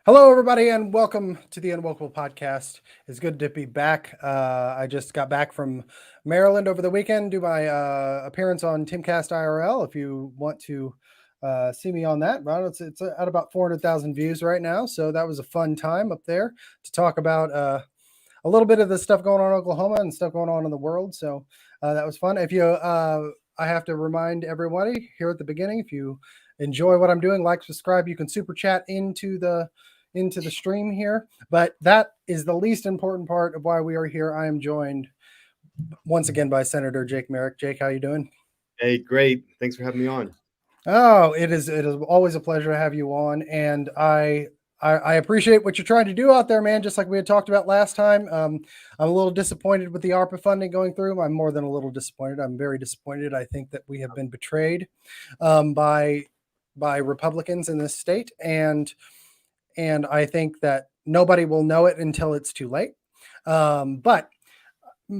Hello, everybody, and welcome to the Unwelcome Podcast. It's good to be back. I just got back from Maryland over the weekend, do my appearance on Timcast IRL. If you want to see me on that, well, it's at about 400,000 views right now. So that was a fun time up there to talk about a little bit of the stuff going on in Oklahoma and stuff going on in the world. So that was fun. I have to remind everybody here at the beginning, if you enjoy what I'm doing, like, subscribe. You can super chat into the stream here, but that is the least important part of why we are here. I am joined once again by Senator Jake Merrick. Jake, how you doing? Hey, great. Thanks for having me on. Oh, it is always a pleasure to have you on, and I appreciate what you're trying to do out there, man. Just like we had talked about last time. I'm a little disappointed with the ARPA funding going through. I'm more than a little disappointed. I'm very disappointed. I think that we have been betrayed by Republicans in this state, and I think that nobody will know it until it's too late. But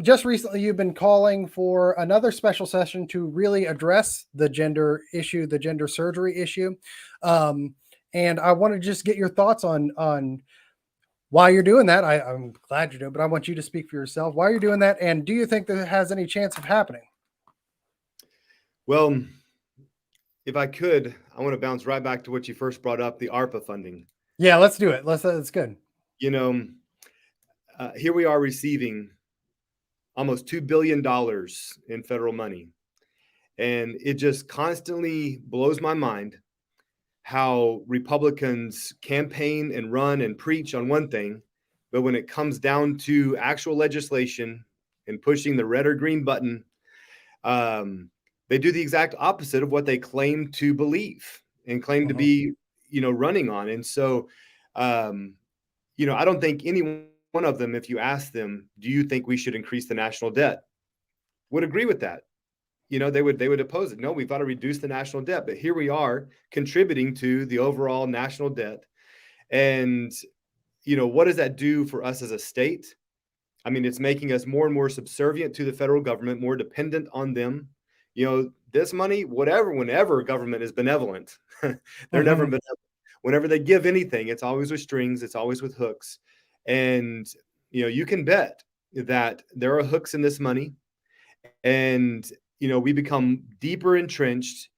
just recently, you've been calling for another special session to really address the gender issue, the gender surgery issue. And I want to just get your thoughts on why you're doing that. I'm glad you're doing it, but I want you to speak for yourself. Why you're doing that, and do you think that it has any chance of happening? Well, if I could, I want to bounce right back to what you first brought up, the ARPA funding. Yeah, let's do it. It's good. You know, here we are receiving almost $2 billion in federal money. And it just constantly blows my mind how Republicans campaign and run and preach on one thing, but when it comes down to actual legislation and pushing the red or green button, they do the exact opposite of what they claim to believe and claim to be, running on. And so, I don't think any one of them, if you ask them, do you think we should increase the national debt, would agree with that. They would oppose it. No, we've got to reduce the national debt. But here we are contributing to the overall national debt. And, what does that do for us as a state? I mean, it's making us more and more subservient to the federal government, more dependent on them. This money, whenever government is benevolent, they're never benevolent. Whenever they give anything, it's always with strings, it's always with hooks. And, you can bet that there are hooks in this money. And, we become deeper entrenched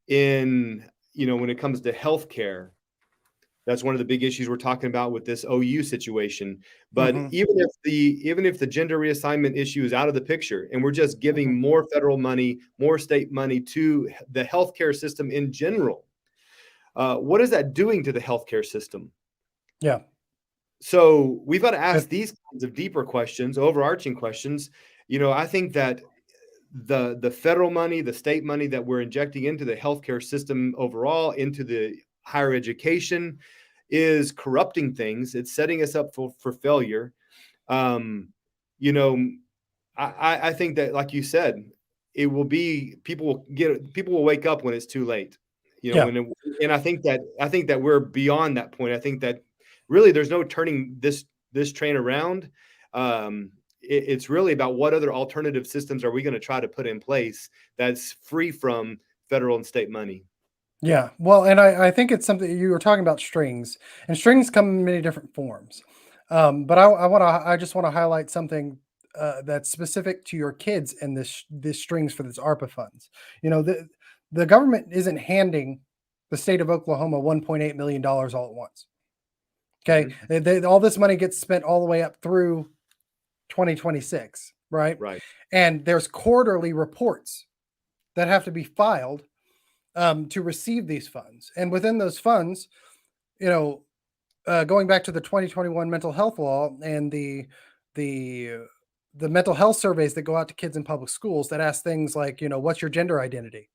in, when it comes to healthcare. That's one of the big issues we're talking about with this OU situation. But even if the gender reassignment issue is out of the picture and we're just giving more federal money, more state money to the healthcare system in general, what is that doing to the healthcare system? Yeah. So we've got to ask these kinds of deeper questions, overarching questions. I think that the federal money, the state money that we're injecting into the healthcare system overall, into the higher education, is corrupting things. It's setting us up for failure. I think that, like you said, it will be people will wake up when it's too late. And I think that we're beyond that point. I think that really there's no turning this train around. It's really about what other alternative systems are we going to try to put in place that's free from federal and state money. Yeah, well, and I think it's something you were talking about strings, and strings come in many different forms. But I just want to highlight something that's specific to your kids and this strings for this ARPA funds. The government isn't handing the state of Oklahoma $1.8 million all at once. Okay, all this money gets spent all the way up through 2026, right? Right. And there's quarterly reports that have to be filed to receive these funds. And within those funds, going back to the 2021 mental health law and the mental health surveys that go out to kids in public schools that ask things like, what's your gender identity?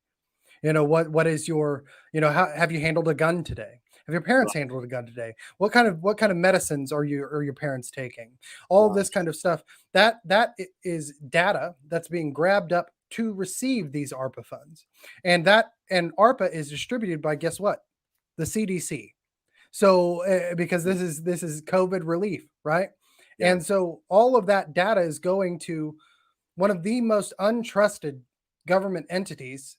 What is your, how have you handled a gun today? Have your parents handled a gun today? What kind of medicines are your parents taking? All of this kind of stuff. That is data that's being grabbed up to receive these ARPA funds. And ARPA is distributed by, guess what? The CDC. So because this is COVID relief, right? Yeah. And so all of that data is going to one of the most untrusted government entities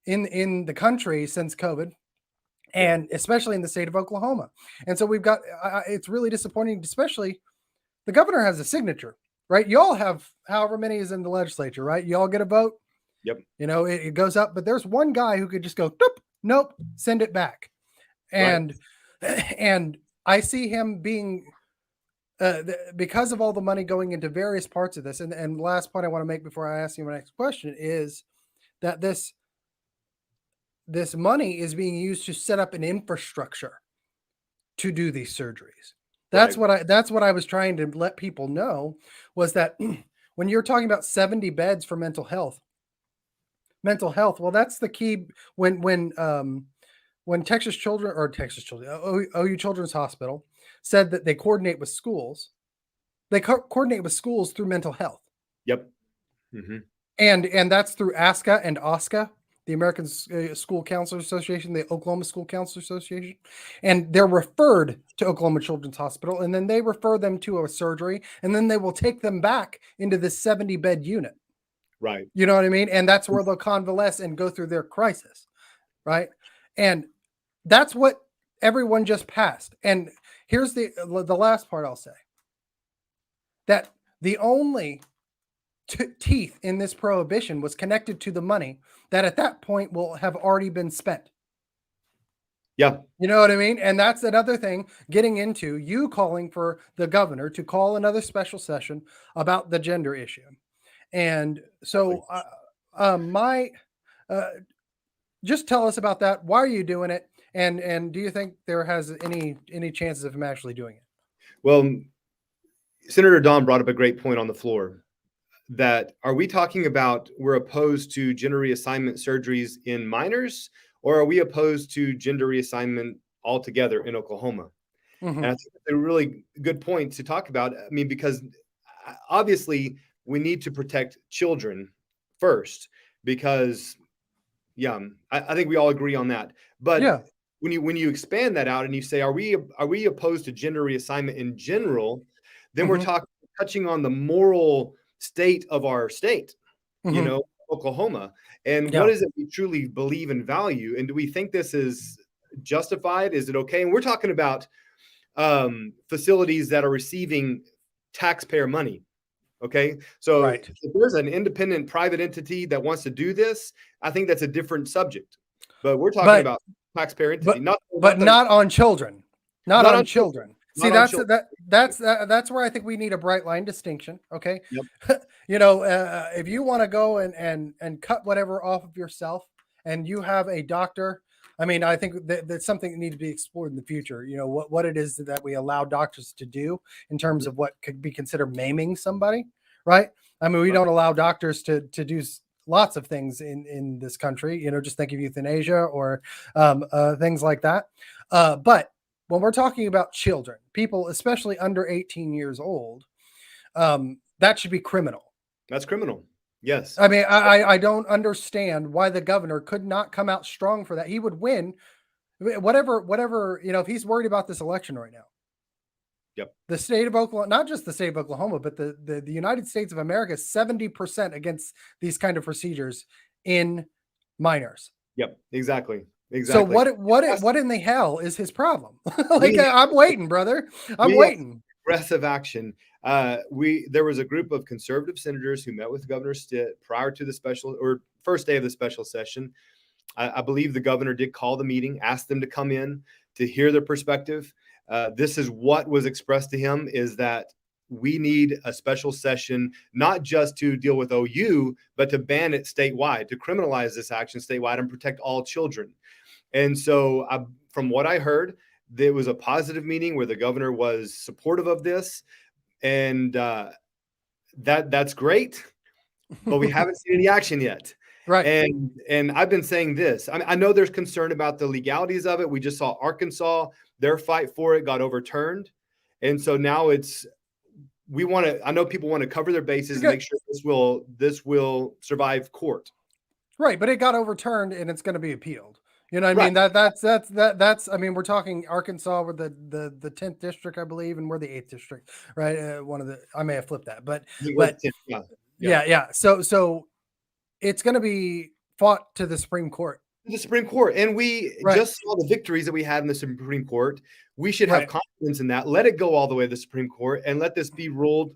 in the country since COVID, and especially in the state of Oklahoma. And so we've got, it's really disappointing, especially the governor has a signature, right? Y'all have however many is in the legislature, right? Y'all get a vote. Yep. You know, it goes up, but there's one guy who could just go, nope, send it back. And, and I see him being, because of all the money going into various parts of this. And the last point I want to make before I ask you my next question is that this money is being used to set up an infrastructure to do these surgeries. That's what I was trying to let people know, was that when you're talking about 70 beds for mental health, well, that's the key. When Texas Children, OU Children's Hospital said that they coordinate with schools, coordinate with schools through mental health. Yep. Mm-hmm. And that's through ASCA and OSCA, the American School Counselors Association, the Oklahoma School Counselors Association, and they're referred to Oklahoma Children's Hospital, and then they refer them to a surgery, and then they will take them back into this 70-bed unit. Right. You know what I mean? And that's where they'll convalesce and go through their crisis, right? And that's what everyone just passed. And here's the last part I'll say. That the only teeth in this prohibition was connected to the money that at that point will have already been spent. Yeah. You know what I mean? And that's another thing, getting into you calling for the governor to call another special session about the gender issue. And so just tell us about that. Why are you doing it? And do you think there has any chances of him actually doing it? Well, Senator Don brought up a great point on the floor. That are we talking about we're opposed to gender reassignment surgeries in minors, or are we opposed to gender reassignment altogether in Oklahoma? Mm-hmm. And I think that's a really good point to talk about. I mean, because obviously we need to protect children first, because I think we all agree on that. But when you expand that out and you say, are we opposed to gender reassignment in general, then we're touching on the moral state of our state, you know, Oklahoma, and what is it we truly believe and value, and do we think this is justified? Is it okay? And we're talking about facilities that are receiving taxpayer money. Okay, so if there's an independent private entity that wants to do this, I think that's a different subject. But we're talking about taxpayer entity, not on children, not on children. See, that's where I think we need a bright line distinction. Okay. Yep. You know, if you want to go and cut whatever off of yourself, and you have a doctor, I mean, I think that's something that needs to be explored in the future. You know, what it is that we allow doctors to do in terms of what could be considered maiming somebody, right? I mean, we don't allow doctors to do lots of things in this country. You know, just think of euthanasia or things like that. But when we're talking about children, people, especially under 18 years old, that should be criminal. That's criminal. Yes. I mean, I don't understand why the governor could not come out strong for that. He would win whatever, you know, if he's worried about this election right now. Yep. The state of Oklahoma, not just the state of Oklahoma, but the United States of America, 70% against these kind of procedures in minors. Yep, exactly. So what in the hell is his problem? I'm waiting, brother. I'm waiting. Aggressive action. There was a group of conservative senators who met with Governor Stitt prior to the first day of the special session. I believe the governor did call the meeting, asked them to come in to hear their perspective. This is what was expressed to him, is that we need a special session, not just to deal with OU, but to ban it statewide, to criminalize this action statewide and protect all children. And so from what I heard, there was a positive meeting where the governor was supportive of this. And that's great, but we haven't seen any action yet. Right. And I've been saying this. I know there's concern about the legalities of it. We just saw Arkansas, their fight for it got overturned. And so now I know people want to cover their bases and make sure this will survive court. Right. But it got overturned and it's going to be appealed. You know what I mean? That's I mean, we're talking Arkansas, we're the 10th district, I believe, and we're the 8th district, right? I may have flipped that, but yeah. So it's going to be fought to the Supreme Court. the Supreme Court. And we Right. just saw the victories that we had in the Supreme Court. We should have Right. confidence in that. Let it go all the way to the Supreme Court and let this be ruled,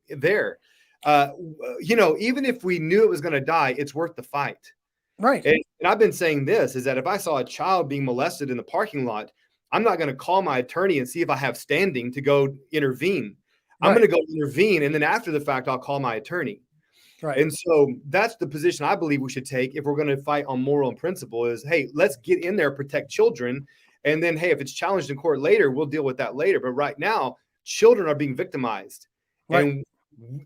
there. Even if we knew it was going to die, it's worth the fight. Right. And I've been saying this, is that if I saw a child being molested in the parking lot, I'm not going to call my attorney and see if I have standing to go intervene. I'm Right. going to go intervene, and then after the fact, I'll call my attorney. Right. And so that's the position I believe we should take if we're going to fight on moral and principle is, hey, let's get in there, protect children. And then, hey, if it's challenged in court later, we'll deal with that later. But right now, children are being victimized. Right. And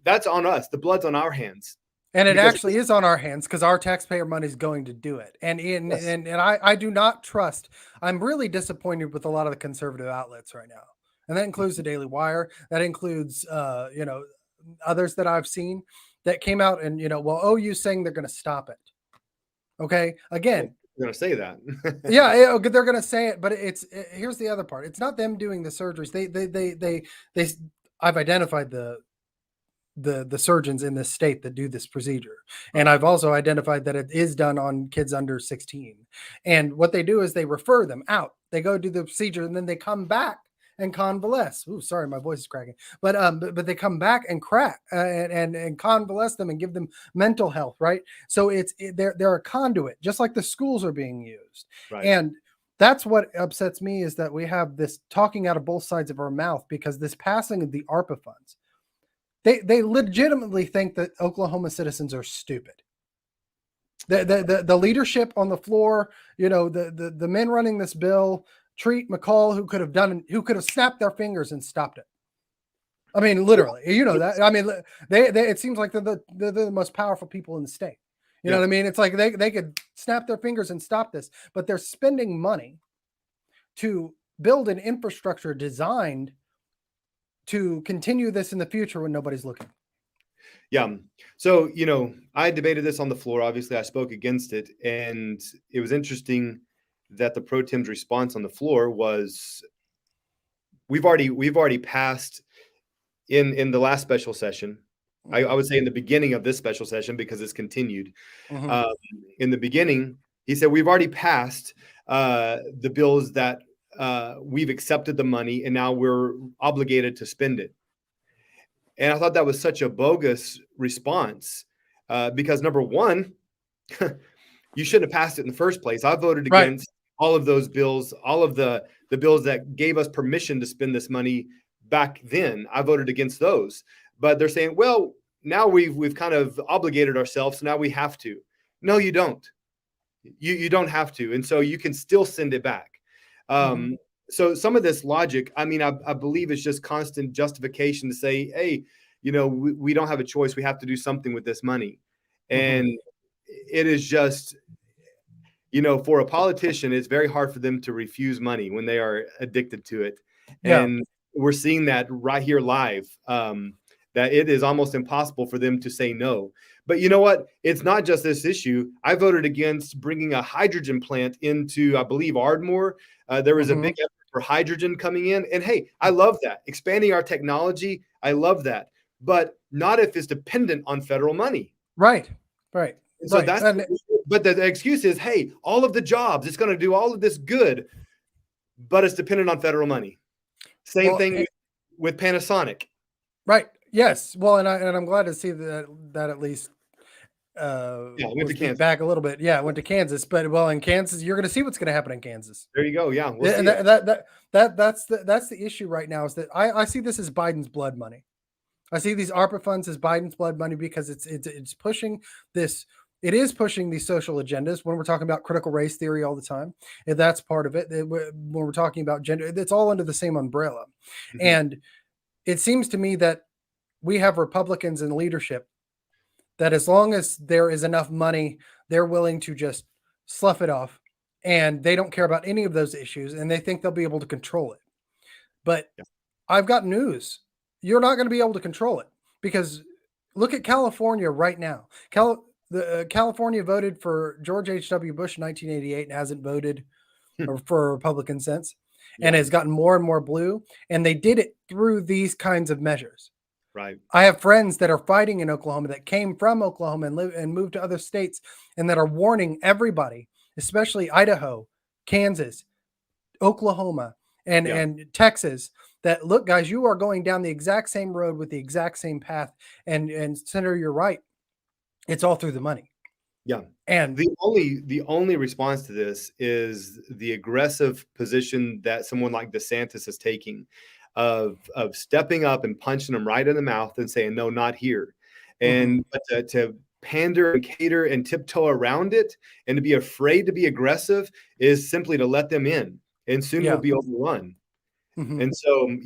that's on us. The blood's on our hands. And it Because- actually is on our hands because our taxpayer money is going to do it. And Yes. I do not trust. I'm really disappointed with a lot of the conservative outlets right now. And that includes the Daily Wire. That includes others that I've seen that came out and OU's saying they're going to stop it. Okay. Again, They're going to say that. yeah, they're going to say it, but here's the other part. It's not them doing the surgeries. I've identified the surgeons in this state that do this procedure. And I've also identified that it is done on kids under 16. And what they do is they refer them out. They go do the procedure and then they come back and convalesce. Ooh, sorry, my voice is cracking. But they come back and and convalesce them and give them mental health, right? So they're a conduit, just like the schools are being used. Right. And that's what upsets me is that we have this talking out of both sides of our mouth because this passing of the ARPA funds, they legitimately think that Oklahoma citizens are stupid. The leadership on the floor, the men running this bill, Treat McCall, who could have snapped their fingers and stopped it. I mean, literally, that. I mean, they it seems like they're the most powerful people in the state. You know what I mean? It's like they could snap their fingers and stop this, but they're spending money to build an infrastructure designed to continue this in the future when nobody's looking. Yeah. So, I debated this on the floor. Obviously, I spoke against it. And it was interesting that the pro tem's response on the floor was, we've already passed in the last special session. I would say in the beginning of this special session, because it's continued. Mm-hmm. In the beginning, he said, we've already passed the bills that we've accepted the money and now we're obligated to spend it. And I thought that was such a bogus response because number one, you shouldn't have passed it in the first place. I voted against all of those bills, all of the bills that gave us permission to spend this money back then. I voted against those. But they're saying, well, now we've kind of obligated ourselves, so now we have to. No, you don't. You don't have to. And so you can still send it back. So some of this logic, I mean, I believe it's just constant justification to say, hey, we don't have a choice. We have to do something with this money. And it is just, for a politician, it's very hard for them to refuse money when they are addicted to it. Yeah. And we're seeing that right here live, that it is almost impossible for them to say no. But you know what? It's not just this issue. I voted against bringing a hydrogen plant into, I believe, Ardmore. There was a big effort for hydrogen coming in. And hey, I love that. Expanding our technology, I love that. But not if it's dependent on federal money. Right. And so but the excuse is, hey, all of the jobs, it's going to do all of this good, but it's dependent on federal money. Same thing with Panasonic. Right. Yes. Well, and I'm glad to see that at least went to Kansas. back a little bit. Yeah, went to Kansas. But in Kansas, you're going to see what's going to happen in Kansas. There you go. Yeah. And that's the issue right now is that I see this as Biden's blood money. I see these ARPA funds as Biden's blood money because it's pushing this. It is pushing these social agendas when we're talking about critical race theory all the time. And that's part of it. When we're talking about gender, it's all under the same umbrella. And it seems to me that we have Republicans in leadership that as long as there is enough money, they're willing to just slough it off and they don't care about any of those issues and they think they'll be able to control it. But I've got news. You're not going to be able to control it because look at California right now. California voted for George H.W. Bush in 1988 and hasn't voted for a Republican since and has gotten more and more blue. And they did it through these kinds of measures. Right. I have friends that are fighting in Oklahoma that came from Oklahoma and moved to other states and that are warning everybody, especially Idaho, Kansas, Oklahoma, and Yeah. Texas, that look, guys, you are going down the exact same road with the exact same path. And Senator, you're right. It's all through the money. Yeah. And The only response to this is the aggressive position that someone like DeSantis is taking of stepping up and punching them right in the mouth and saying, no, not here. And to pander and cater and tiptoe around it and to be afraid to be aggressive is simply to let them in, and soon we'll be overrun. And so,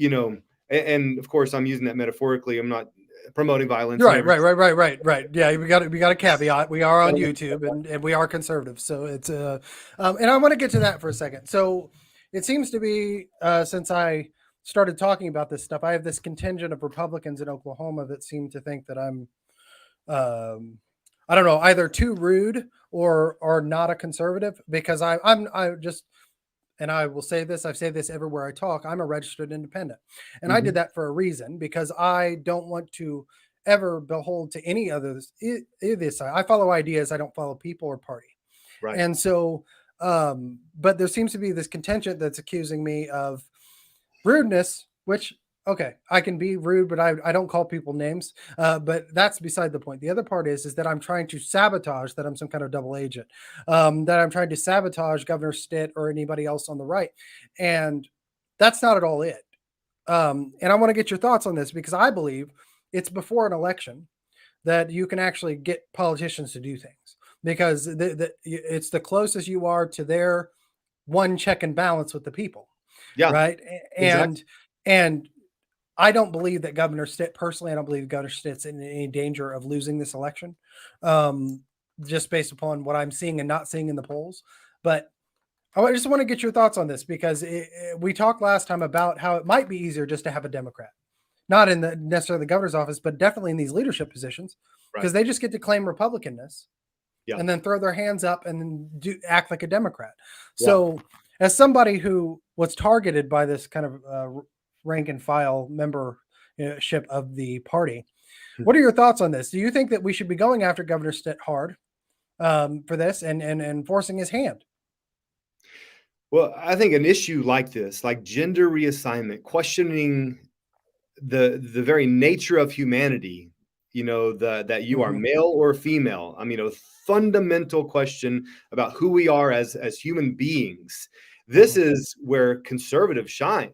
and of course I'm using that metaphorically. I'm not promoting violence. Right. Yeah, we got a caveat. We are on YouTube and we are conservative, so it's and I want to get to that for a second. So it seems to be since I started talking about this stuff, I have this contingent of Republicans in Oklahoma that seem to think that I'm I don't know, either too rude or not a conservative, because I just, and I will say this, I've said this everywhere I talk, I'm a registered independent. And I did that for a reason, because I don't want to ever behold to any other this side. I follow ideas, I don't follow people or party. Right. And so but there seems to be this contingent that's accusing me of rudeness, which, okay, I can be rude, but I don't call people names. But that's beside the point. The other part is that I'm trying to sabotage, that I'm some kind of double agent, that I'm trying to sabotage Governor Stitt or anybody else on the right. And that's not at all it. And I want to get your thoughts on this, because I believe it's before an election that you can actually get politicians to do things, because it's the closest you are to their one check and balance with the people. Yeah. Right. Exactly. And I don't believe that Governor Stitt, personally, I don't believe Governor Stitt's in any danger of losing this election, just based upon what I'm seeing and not seeing in the polls. But I just want to get your thoughts on this, because we talked last time about how it might be easier just to have a Democrat, not in the necessarily the governor's office, but definitely in these leadership positions, because they just get to claim Republicanness and then throw their hands up and then act like a Democrat. So as somebody who was targeted by this kind of rank and file membership of the party, what are your thoughts on this? Do you think that we should be going after Governor Stitt hard for this and forcing his hand? Well, I think an issue like this, like gender reassignment, questioning the very nature of humanity, that you are male or female. I mean, a fundamental question about who we are as human beings. This is where conservatives shine.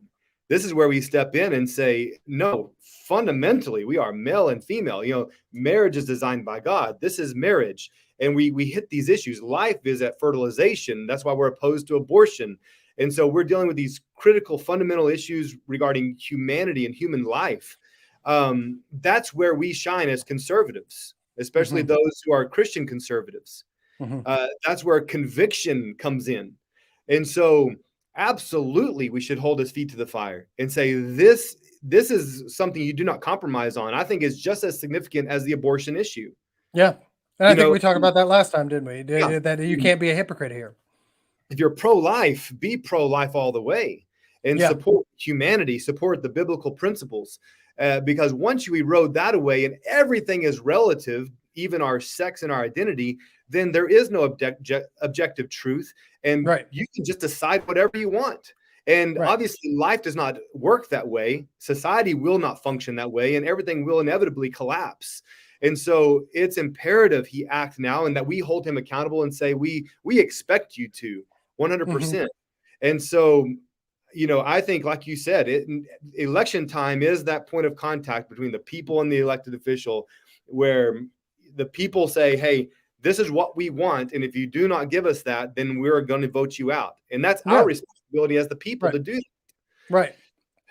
This is where we step in and say, no, fundamentally, we are male and female. Marriage is designed by God. This is marriage. And we hit these issues. Life is at fertilization. That's why we're opposed to abortion. And so we're dealing with these critical, fundamental issues regarding humanity and human life. That's where we shine as conservatives, especially those who are Christian conservatives. That's where conviction comes in. And so absolutely, we should hold his feet to the fire and say, this is something you do not compromise on. I think it's just as significant as the abortion issue. Yeah. And I think we talked about that last time, didn't we? Yeah. That you can't be a hypocrite here. If you're pro-life, be pro-life all the way and support humanity, support the biblical principles. Because once you erode that away and everything is relative, even our sex and our identity, then there is no objective truth. And you can just decide whatever you want. And obviously, life does not work that way. Society will not function that way, and everything will inevitably collapse. And so it's imperative he act now, and that we hold him accountable and say, we expect you to 100%. And so, I think, like you said, election time is that point of contact between the people and the elected official, where the people say, hey, this is what we want. And if you do not give us that, then we're going to vote you out. And that's our responsibility as the people to do that. Right.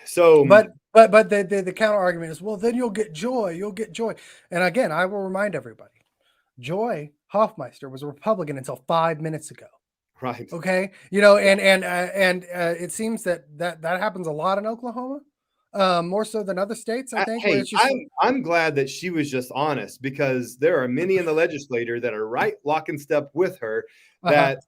So, but the counter argument is, well, then you'll get joy. You'll get joy. And again, I will remind everybody, Joy Hoffmeister was a Republican until 5 minutes ago. Right. Okay. And it seems that happens a lot in Oklahoma, more so than other states, I think. Hey, I'm glad that she was just honest, because there are many in the legislature that are right lock and step with her that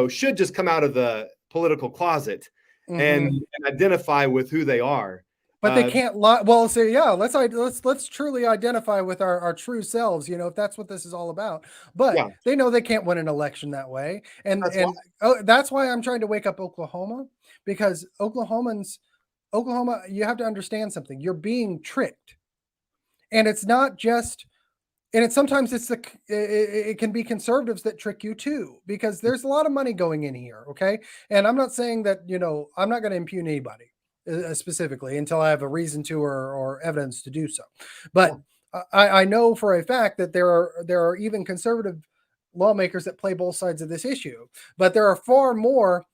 should just come out of the political closet and identify with who they are. But they can't lie. Well, so yeah, let's truly identify with our true selves, if that's what this is all about. But Yeah, they know they can't win an election that way. And that's why. and oh, that's why I'm trying to wake up Oklahoma, because Oklahoma, you have to understand something. You're being tricked. And it's not just, and it's sometimes it can be conservatives that trick you too, because there's a lot of money going in here. Okay. And I'm not saying that, I'm not going to impugn anybody specifically until I have a reason to, or evidence to do so. But I know for a fact that there are even conservative lawmakers that play both sides of this issue, but there are far more,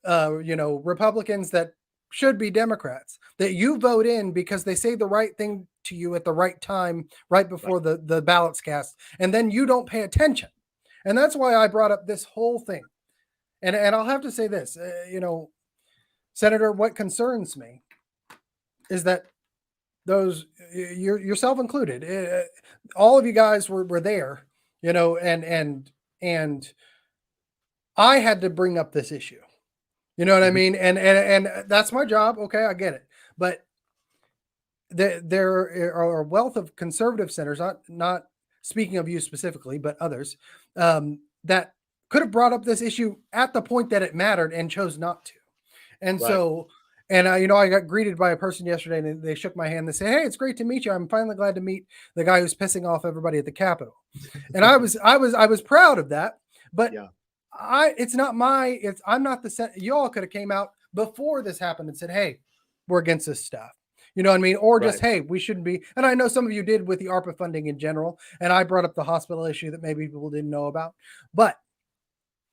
Republicans that should be Democrats that you vote in because they say the right thing to you at the right time, right before the ballot's cast, and then you don't pay attention. And that's why I brought up this whole thing. And I'll have to say this, Senator, what concerns me is that those, yourself included, all of you guys were there, and I had to bring up this issue. You know what I mean? And that's my job. Okay, I get it. But there are a wealth of conservative senators, not speaking of you specifically, but others, that could have brought up this issue at the point that it mattered and chose not to. And so, and I got greeted by a person yesterday, and they shook my hand. They say, "Hey, it's great to meet you. I'm finally glad to meet the guy who's pissing off everybody at the Capitol." And I was proud of that. But I'm not you all could have came out before this happened and said, "Hey, we're against this stuff." You know what I mean? Or just, "Hey, we shouldn't be." And I know some of you did with the ARPA funding in general. And I brought up the hospital issue that maybe people didn't know about. But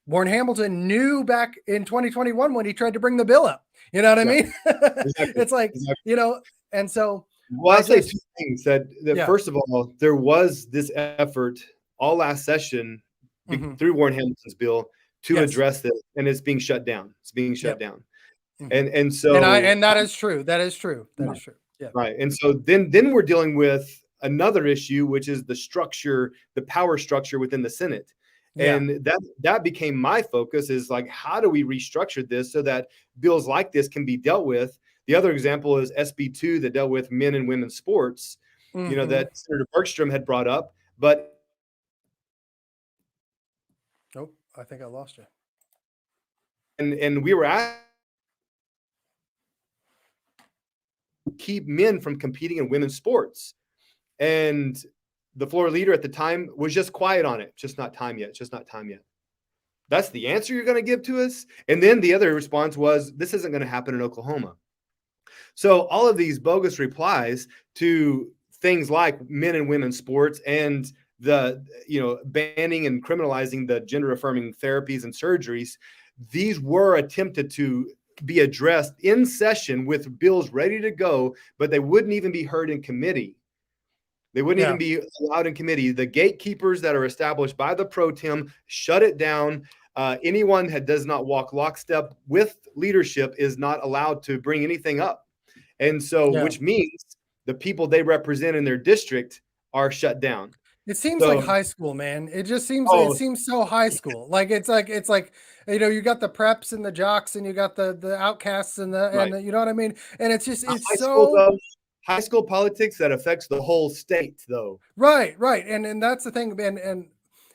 Warren Hamilton knew back in 2021 when he tried to bring the bill up. You know what I mean? Exactly. It's like, and so. Well, I'll say two things. That first of all, there was this effort all last session through Warren Hamilton's bill to address this, and it's being shut down. It's being shut down. And so, and that is true. That is true. That is true. Yeah. Right. And so then we're dealing with another issue, which is the structure, the power structure within the Senate. And that became my focus, is like, how do we restructure this so that bills like this can be dealt with? The other example is SB2 that dealt with men and women's sports, that Senator Bergstrom had brought up. But nope, I think I lost you. And we were asked to keep men from competing in women's sports. And the floor leader at the time was just quiet on it. Just not time yet. Just not time yet. That's the answer you're going to give to us? And then the other response was, this isn't going to happen in Oklahoma. So all of these bogus replies to things like men and women's sports and the, banning and criminalizing the gender affirming therapies and surgeries, these were attempted to be addressed in session with bills ready to go, but they wouldn't even be heard in committee. They wouldn't even be allowed in committee. The gatekeepers that are established by the pro tem shut it down. Anyone that does not walk lockstep with leadership is not allowed to bring anything up. And so, which means the people they represent in their district are shut down. It seems like high school, man. It just seems it seems so high school. Like it's like you got the preps and the jocks, and you got the outcasts and the you know what I mean? And it's just high school politics that affects the whole state, though. Right. And that's the thing. And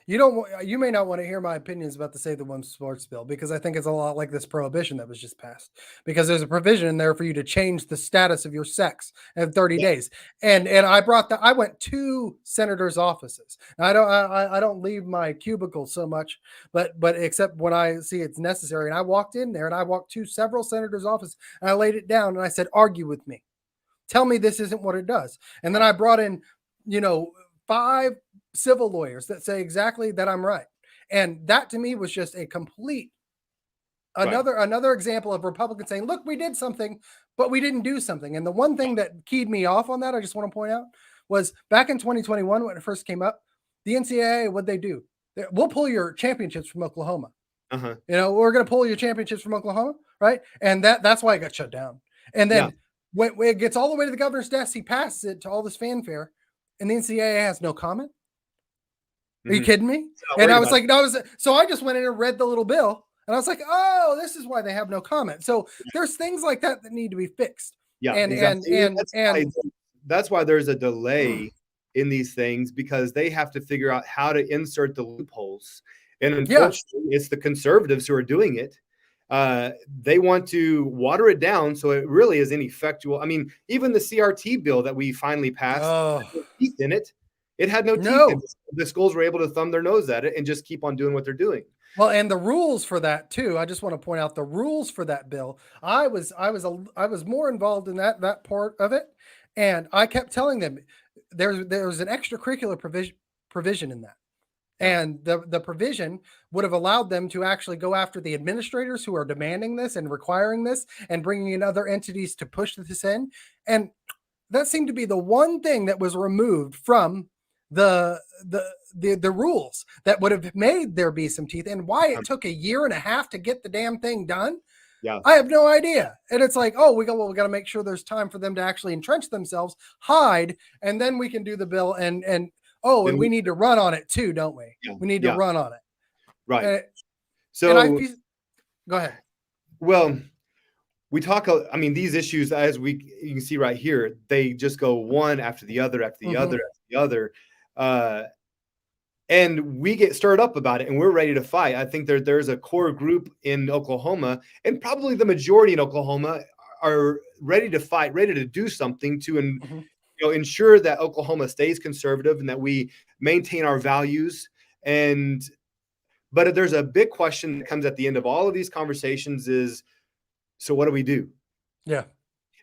you may not want to hear my opinions about the Save the Women's Sports bill, because I think it's a lot like this prohibition that was just passed, because there's a provision in there for you to change the status of your sex in 30 days. And I went to senators' offices. Now, I don't leave my cubicle so much, but except when I see it's necessary. And I walked in there, and I walked to several senators' offices, and I laid it down, and I said, "Argue with me. Tell me this isn't what it does." And then I brought in, 5 civil lawyers that say exactly that I'm right. And that to me was just a complete another example of Republicans saying, "Look, we did something, but we didn't do something." And the one thing that keyed me off on that, I just want to point out, was back in 2021 when it first came up, the NCAA, what'd they do? We'll pull your championships from Oklahoma. We're going to pull your championships from Oklahoma, right? And that's why it got shut down. And then when it gets all the way to the governor's desk, he passes it to all this fanfare, and the NCAA has no comment. Are you kidding me? And I was like, so I just went in and read the little bill, and I was like, oh, this is why they have no comment. So there's things like that need to be fixed. Yeah, And exactly. That's why there's a delay mm, in these things, because they have to figure out how to insert the loopholes. And yeah. unfortunately, it's the conservatives who are doing it. They want to water it down so it really is ineffectual. I mean, even the CRT bill that we finally passed Oh, had no teeth in it. It had no teeth in no. it. The schools were able to thumb their nose at it and just keep on doing what they're doing. Well, and the rules for that too. I just want to point out the rules for that bill. I was more involved in that part of it, and I kept telling them there's an extracurricular provision in that. Yeah. And the provision would have allowed them to actually go after the administrators who are demanding this and requiring this and bringing in other entities to push this in. And that seemed to be the one thing that was removed from the the rules that would have made there be some teeth. And why it took a year and a half to get the damn thing done, Yeah. I have no idea. And it's like, oh, we got to make sure there's time for them to actually entrench themselves, hide, and then we can do the bill. And oh, and Then we need to run on it too, don't we? yeah, We need to yeah, run on it. right. And, and I So, go ahead. well, we talk, I mean, these issues, you can see right here, they just go one after the other, after the other, after the other. And we get stirred up about it and we're ready to fight. I think there's a core group in Oklahoma, and probably the majority in Oklahoma are ready to fight, ready to do something to ensure that Oklahoma stays conservative and that we maintain our values. But there's a big question that comes at the end of all of these conversations is, so what do we do? Yeah.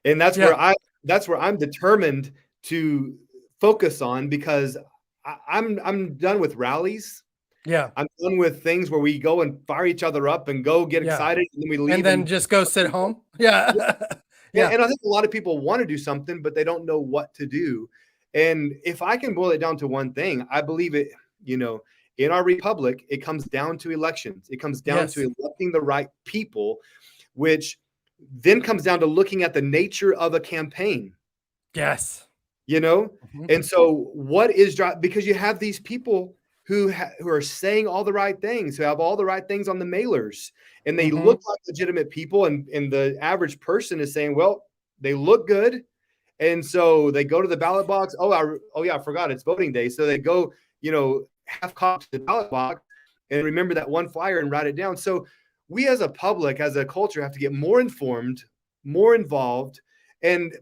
And that's where I'm determined to focus on, because I'm done with rallies. Yeah. I'm done with things where we go and fire each other up and go get excited and then we leave and then just go sit home. Yeah. Yeah. And I think a lot of people want to do something, but they don't know what to do. And if I can boil it down to one thing, I believe it, in our republic, it comes down to elections. It comes down to electing the right people, which then comes down to looking at the nature of a campaign. Yes. And so what is, because you have these people who are saying all the right things, who have all the right things on the mailers, and they look like legitimate people. And the average person is saying, well, they look good. And so they go to the ballot box. Oh yeah, I forgot it's voting day. So they go, half cop to the ballot box and remember that one flyer and write it down. So we as a public, as a culture, have to get more informed, more involved.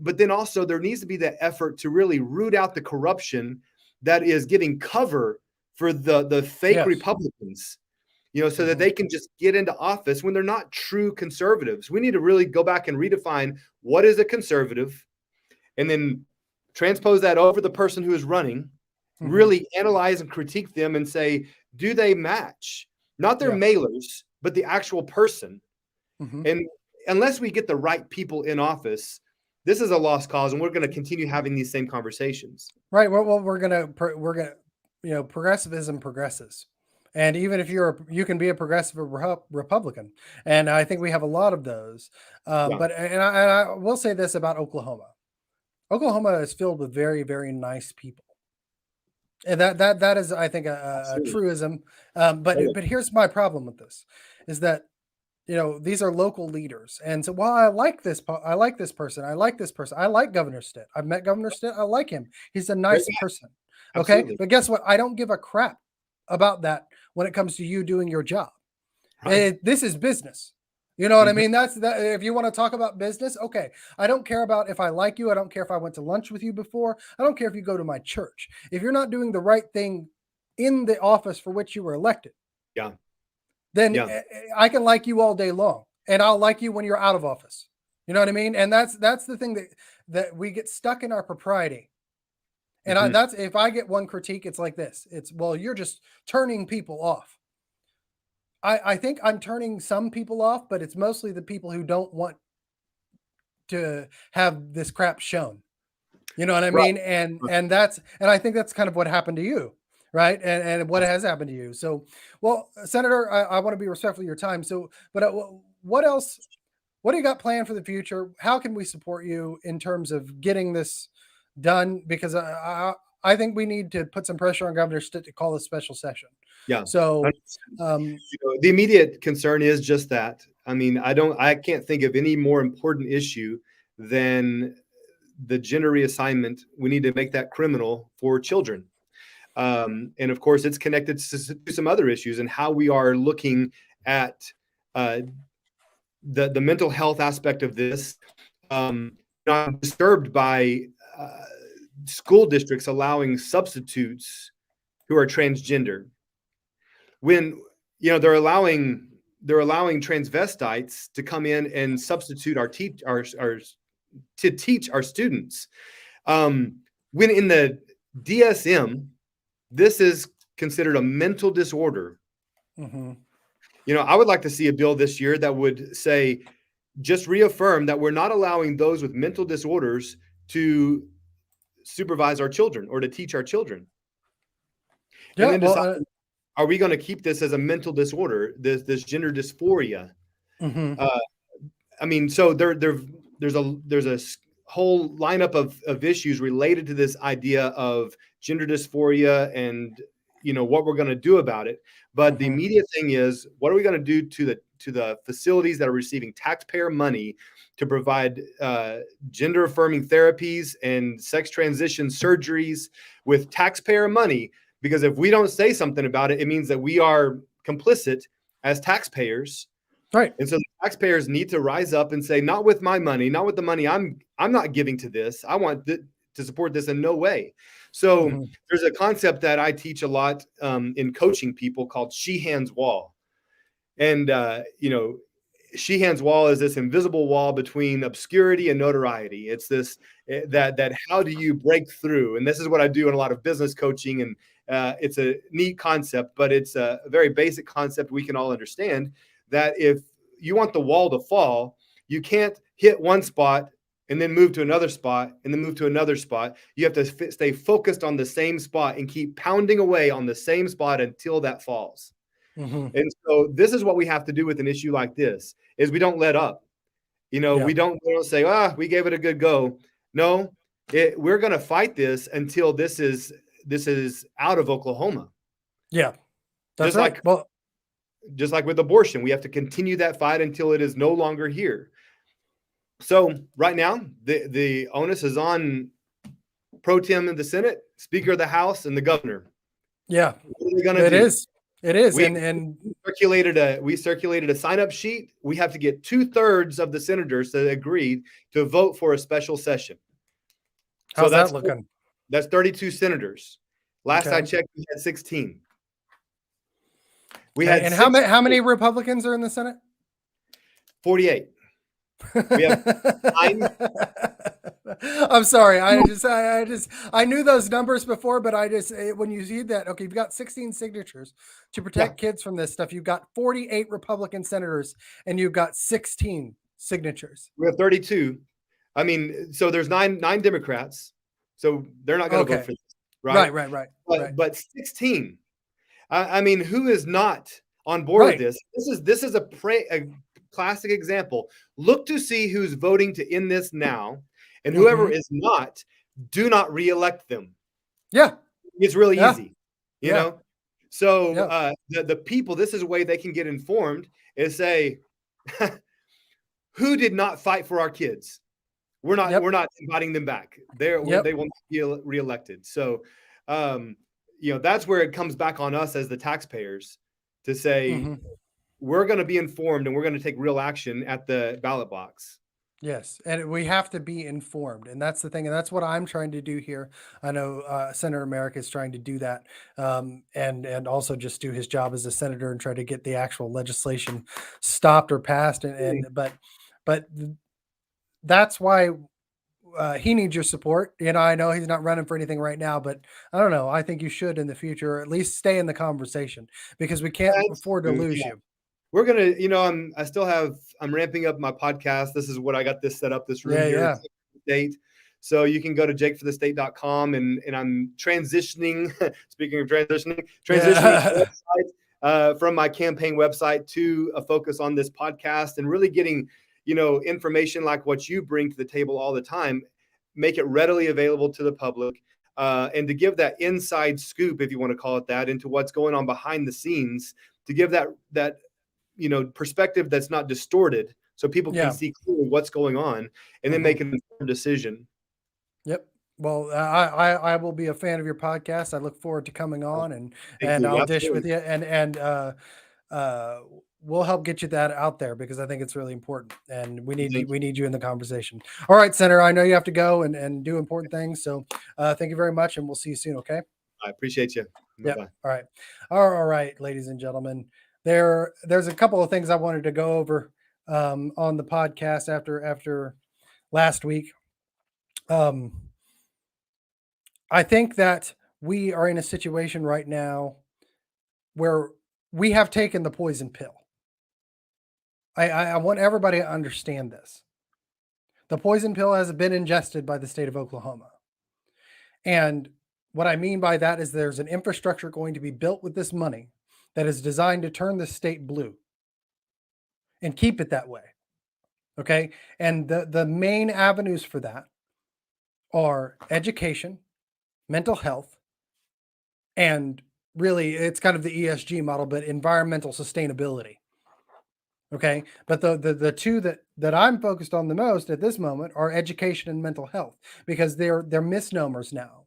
But then also there needs to be that effort to really root out the corruption that is giving cover for the fake Republicans, so that they can just get into office when they're not true conservatives. We need to really go back and redefine what is a conservative, and then transpose that over the person who is running, really analyze and critique them and say, do they match? Not their mailers, but the actual person. And unless we get the right people in office, this is a lost cause, and we're going to continue having these same conversations. Right. Well, we're gonna progressivism progresses, and even if you can be a progressive Republican, and I think we have a lot of those. But I will say this about Oklahoma. Oklahoma is filled with very, very nice people, and that is, I think, a truism. But here's my problem with this, is that these are local leaders. And so, I like this person. I like this person. I like Governor Stitt. I've met Governor Stitt. I like him. He's a nice person. Okay. Absolutely. But guess what? I don't give a crap about that when it comes to you doing your job. Right. This is business. You know what I mean? That's that. If you want to talk about business, okay. I don't care about if I like you. I don't care if I went to lunch with you before. I don't care if you go to my church. If you're not doing the right thing in the office for which you were elected, then I can like you all day long, and I'll like you when you're out of office. You know what I mean? And that's the thing that we get stuck in our propriety. And that's, if I get one critique, it's like this. It's, well, you're just turning people off. I think I'm turning some people off, but it's mostly the people who don't want to have this crap shown. You know what I mean? And I think that's kind of what happened to you. Right. And what has happened to you. So, well, Senator, I want to be respectful of your time. So, but what else, what do you got planned for the future? How can we support you in terms of getting this done? Because I think we need to put some pressure on Governor Stitt to call a special session. Yeah. So, the immediate concern is just that. I mean, I can't think of any more important issue then the gender reassignment, we need to make that criminal for children. And of course, it's connected to some other issues and how we are looking at the mental health aspect of this. I'm disturbed by school districts allowing substitutes who are transgender. When they're allowing transvestites to come in and substitute to teach our students. When in the DSM, this is considered a mental disorder. Mm-hmm. I would like to see a bill this year that would say, just reaffirm that we're not allowing those with mental disorders to supervise our children or to teach our children. Yeah, and then decide, are we going to keep this as a mental disorder, this gender dysphoria? Mm-hmm. I mean, so there's a whole lineup of issues related to this idea of gender dysphoria and what we're going to do about it. But the immediate thing is, what are we going to do to the facilities that are receiving taxpayer money to provide gender affirming therapies and sex transition surgeries with taxpayer money? Because if we don't say something about it, it means that we are complicit as taxpayers. Right. And so the taxpayers need to rise up and say, not with my money, not with the money I'm not giving to this. I want to support this in no way. So there's a concept that I teach a lot in coaching people called Sheehan's Wall. And, Sheehan's Wall is this invisible wall between obscurity and notoriety. It's this, that how do you break through? And this is what I do in a lot of business coaching. And it's a neat concept, but it's a very basic concept we can all understand, that if you want the wall to fall, you can't hit one spot and then move to another spot and then move to another spot. You have to stay focused on the same spot and keep pounding away on the same spot until that falls. And so this is what we have to do with an issue like this, is we don't let up. We don't say, we gave it a good go. No, we're going to fight this until this is out of Oklahoma. Yeah, that's right. Just like with abortion, we have to continue that fight until it is no longer here. So right now, the onus is on Pro Tem in the Senate, Speaker of the House, and the governor. Yeah, what are they going to do? It is. We circulated a sign-up sheet. We have to get 2/3 of the senators that agreed to vote for a special session. How's that looking? That's 32 senators. Last I checked, we had 16. We had how many Republicans are in the Senate? 48. We have 9. I'm sorry. I knew those numbers before, but when you see that, okay, you've got 16 signatures to protect kids from this stuff. You've got 48 Republican senators and you've got 16 signatures. We have 32. I mean, so there's nine Democrats. So they're not going to vote for this. Right. But 16. I mean, who is not on board with this? This is a classic example. Look to see who's voting to end this now, and whoever is not, do not reelect them. Yeah, it's really easy, you know. So the people, this is a way they can get informed, is say, who did not fight for our kids? We're not inviting them back. They will not be reelected. So that's where it comes back on us as the taxpayers to say, we're going to be informed and we're going to take real action at the ballot box. Yes, and we have to be informed, and that's the thing, and that's what I'm trying to do here. I know Senator Merrick is trying to do that, and also just do his job as a senator and try to get the actual legislation stopped or passed. But that's why he needs your support. I know he's not running for anything right now, but I don't know. I think you should in the future, or at least stay in the conversation, because we can't afford to lose you. We're going to, I'm ramping up my podcast. This is what I got this set up, this room here. State. So you can go to jakeforthestate.com and I'm transitioning, speaking of transitioning website, from my campaign website to a focus on this podcast and really getting, information like what you bring to the table all the time, make it readily available to the public, and to give that inside scoop, if you want to call it that, into what's going on behind the scenes, to give that perspective that's not distorted so people can Yeah. see clearly what's going on and then make an informed decision. Yep. Well, I will be a fan of your podcast. I look forward to coming on Thank and you. I'll dish with Absolutely. you and uh, we'll help get you that out there because I think it's really important and Thank you. we need you in the conversation. All right, Senator, I know you have to go and do important things. So thank you very much and we'll see you soon. Okay. I appreciate you. Yep. Bye-bye. All right. All right, ladies and gentlemen. There's a couple of things I wanted to go over on the podcast after last week. I think that we are in a situation right now where we have taken the poison pill. I want everybody to understand this. The poison pill has been ingested by the state of Oklahoma. And what I mean by that is there's an infrastructure going to be built with this money that is designed to turn the state blue and keep it that way. Okay. And the main avenues for that are education, mental health, and really it's kind of the ESG model, but environmental sustainability. Okay. But the two that I'm focused on the most at this moment are education and mental health because they're misnomers now.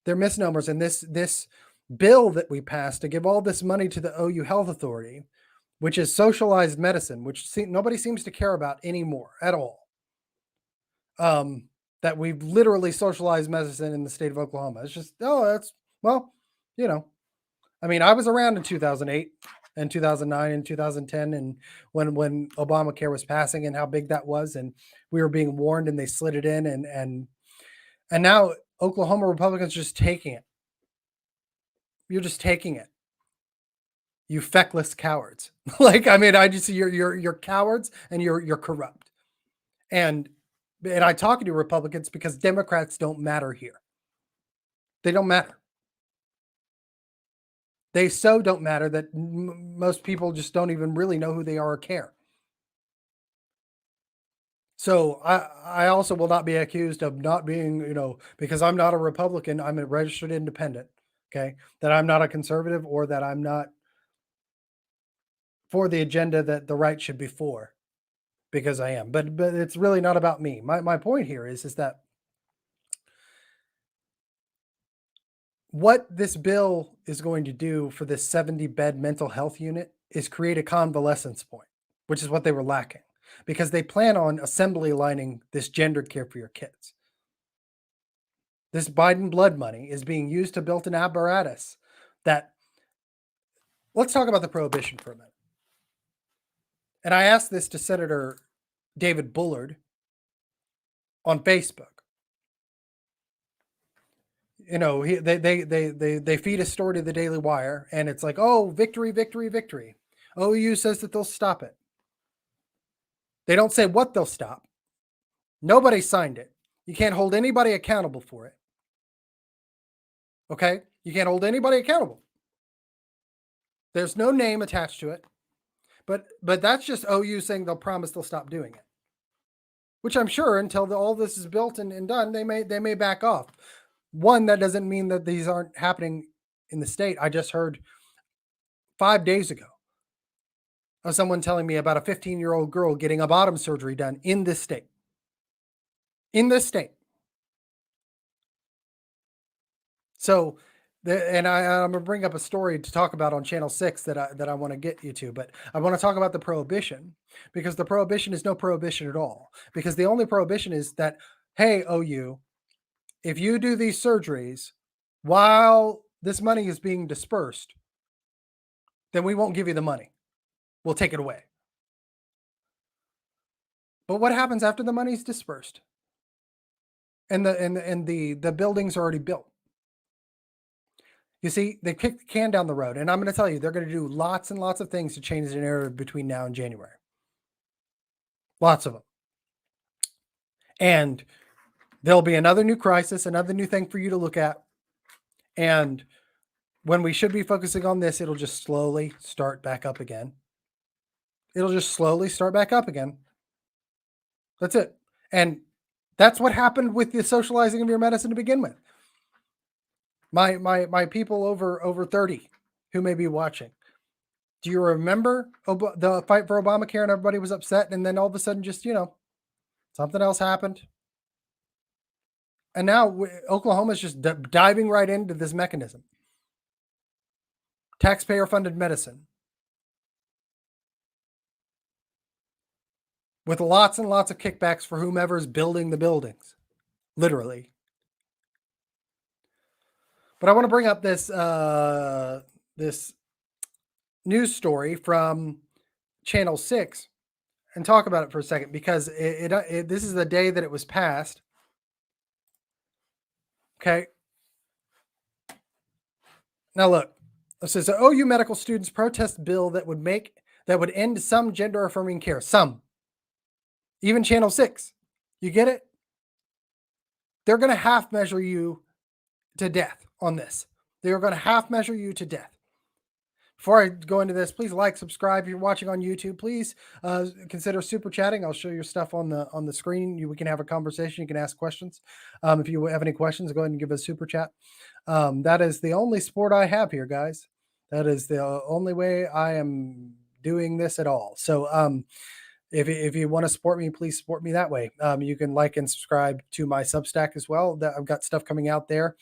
They're misnomers. And this bill that we passed to give all this money to the OU Health Authority, which is socialized medicine, which nobody seems to care about anymore at all. That we've literally socialized medicine in the state of Oklahoma. It's just, well, you know, I mean, I was around in 2008 and 2009 and 2010 and when Obamacare was passing and how big that was and we were being warned and they slid it in and now Oklahoma Republicans just taking it. You're just taking it. You feckless cowards. Like, I mean, I just you're cowards and you're corrupt. And I talk to Republicans because Democrats don't matter here. They don't matter. They so don't matter that most people just don't even really know who they are or care. So I also will not be accused of not being, because I'm not a Republican, I'm a registered independent. Okay. That I'm not a conservative or that I'm not for the agenda that the right should be for because I am, but it's really not about me. My point here is that what this bill is going to do for this 70 bed mental health unit is create a convalescence point, which is what they were lacking because they plan on assembly lining this gender care for your kids. This Biden blood money is being used to build an apparatus that, let's talk about the prohibition for a minute. And I asked this to Senator David Bullard on Facebook. They feed a story to the Daily Wire and it's like, oh, victory, victory, victory. OU says that they'll stop it. They don't say what they'll stop. Nobody signed it. You can't hold anybody accountable for it. Okay? You can't hold anybody accountable. There's no name attached to it. But that's just OU saying they'll promise they'll stop doing it. Which I'm sure until all this is built and done, they may back off. One, that doesn't mean that these aren't happening in the state. I just heard 5 days ago of someone telling me about a 15-year-old girl getting a bottom surgery done in this state. In this state. So, I'm going to bring up a story to talk about on Channel 6 that I want to get you to, but I want to talk about the prohibition because the prohibition is no prohibition at all. Because the only prohibition is that, hey, OU, if you do these surgeries while this money is being dispersed, then we won't give you the money. We'll take it away. But what happens after the money's dispersed? And the building's already built. You see, they kicked the can down the road. And I'm going to tell you, they're going to do lots and lots of things to change the narrative between now and January. Lots of them. And there'll be another new crisis, another new thing for you to look at. And when we should be focusing on this, it'll just slowly start back up again. It'll just slowly start back up again. That's it. And that's what happened with the socializing of your medicine to begin with. My people over 30 who may be watching, Do you remember the fight for Obamacare and everybody was upset, and then all of a sudden just, something else happened? And now Oklahoma's just diving right into this mechanism. Taxpayer-funded medicine. With lots and lots of kickbacks for whomever's building the buildings. Literally. But I want to bring up this this news story from Channel 6 and talk about it for a second, because this is the day that it was passed. Okay. Now look, it says the OU medical students protest bill that would end some gender affirming care. Some. Even Channel 6. You get it? They're going to half measure you to death on this. They are going to half measure you to death. Before I go into this, please like, subscribe. If you're watching on YouTube, please consider super chatting. I'll show your stuff on the screen. We can have a conversation. You can ask questions. If you have any questions, go ahead and give us a super chat. That is the only sport I have here, guys. That is the only way I am doing this at all. So if you want to support me, please support me that way. You can like and subscribe to my Substack as well. That I've got stuff coming out there.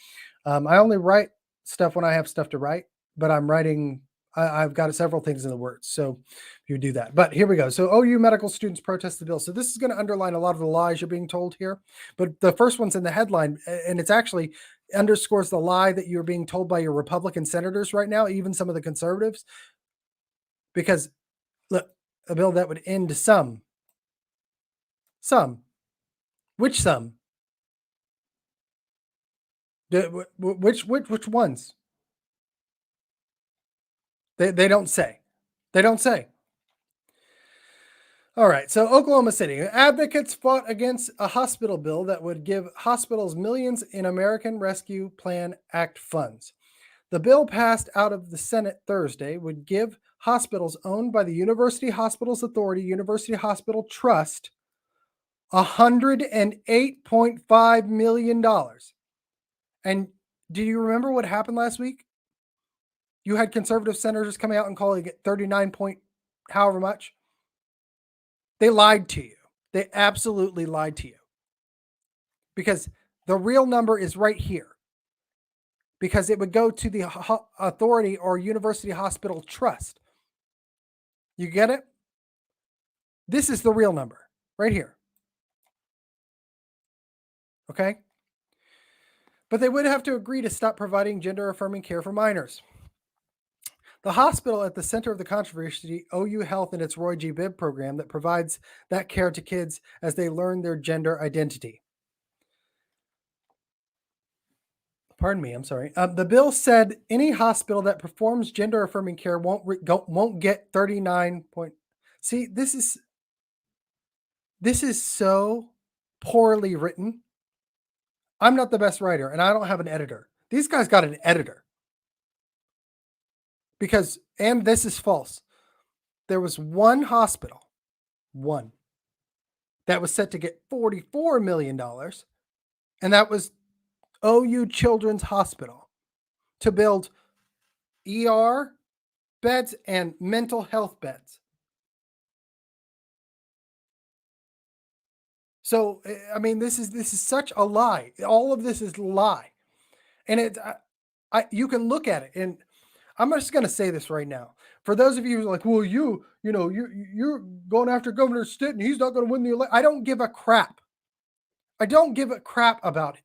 I only write stuff when I have stuff to write, but I'm writing. I've got several things in the works. So if you do that, but here we go. So OU medical students protest the bill. So this is going to underline a lot of the lies you're being told here. But the first one's in the headline, and it's actually underscores the lie that you're being told by your Republican senators right now, even some of the conservatives. Because look, a bill that would end some. Which some? Which ones? They don't say. They don't say. All right. So Oklahoma City advocates fought against a hospital bill that would give hospitals millions in American Rescue Plan Act funds. The bill passed out of the Senate Thursday would give hospitals owned by the University Hospitals Authority, University Hospital Trust, $108.5 million. And do you remember what happened last week? You had conservative senators coming out and calling it 39 point however much. They lied to you. They absolutely lied to you. Because the real number is right here. Because it would go to the authority or University Hospital Trust. You get it? This is the real number right here. Okay? But they would have to agree to stop providing gender affirming care for minors. The hospital at the center of the controversy, OU Health and its Roy G. Bibb program that provides that care to kids as they learn their gender identity. Pardon me, I'm sorry. The bill said any hospital that performs gender affirming care won't get 39 point. See, this is so poorly written. I'm not the best writer, and I don't have an editor. These guys got an editor. And this is false. There was one hospital, that was set to get $44 million, and that was OU Children's Hospital to build ER beds and mental health beds. So, I mean, this is such a lie. All of this is lie. And you can look at it, and I'm just going to say this right now. For those of you who are like, well, you're going after Governor Stitt and he's not going to win the election. I don't give a crap. I don't give a crap about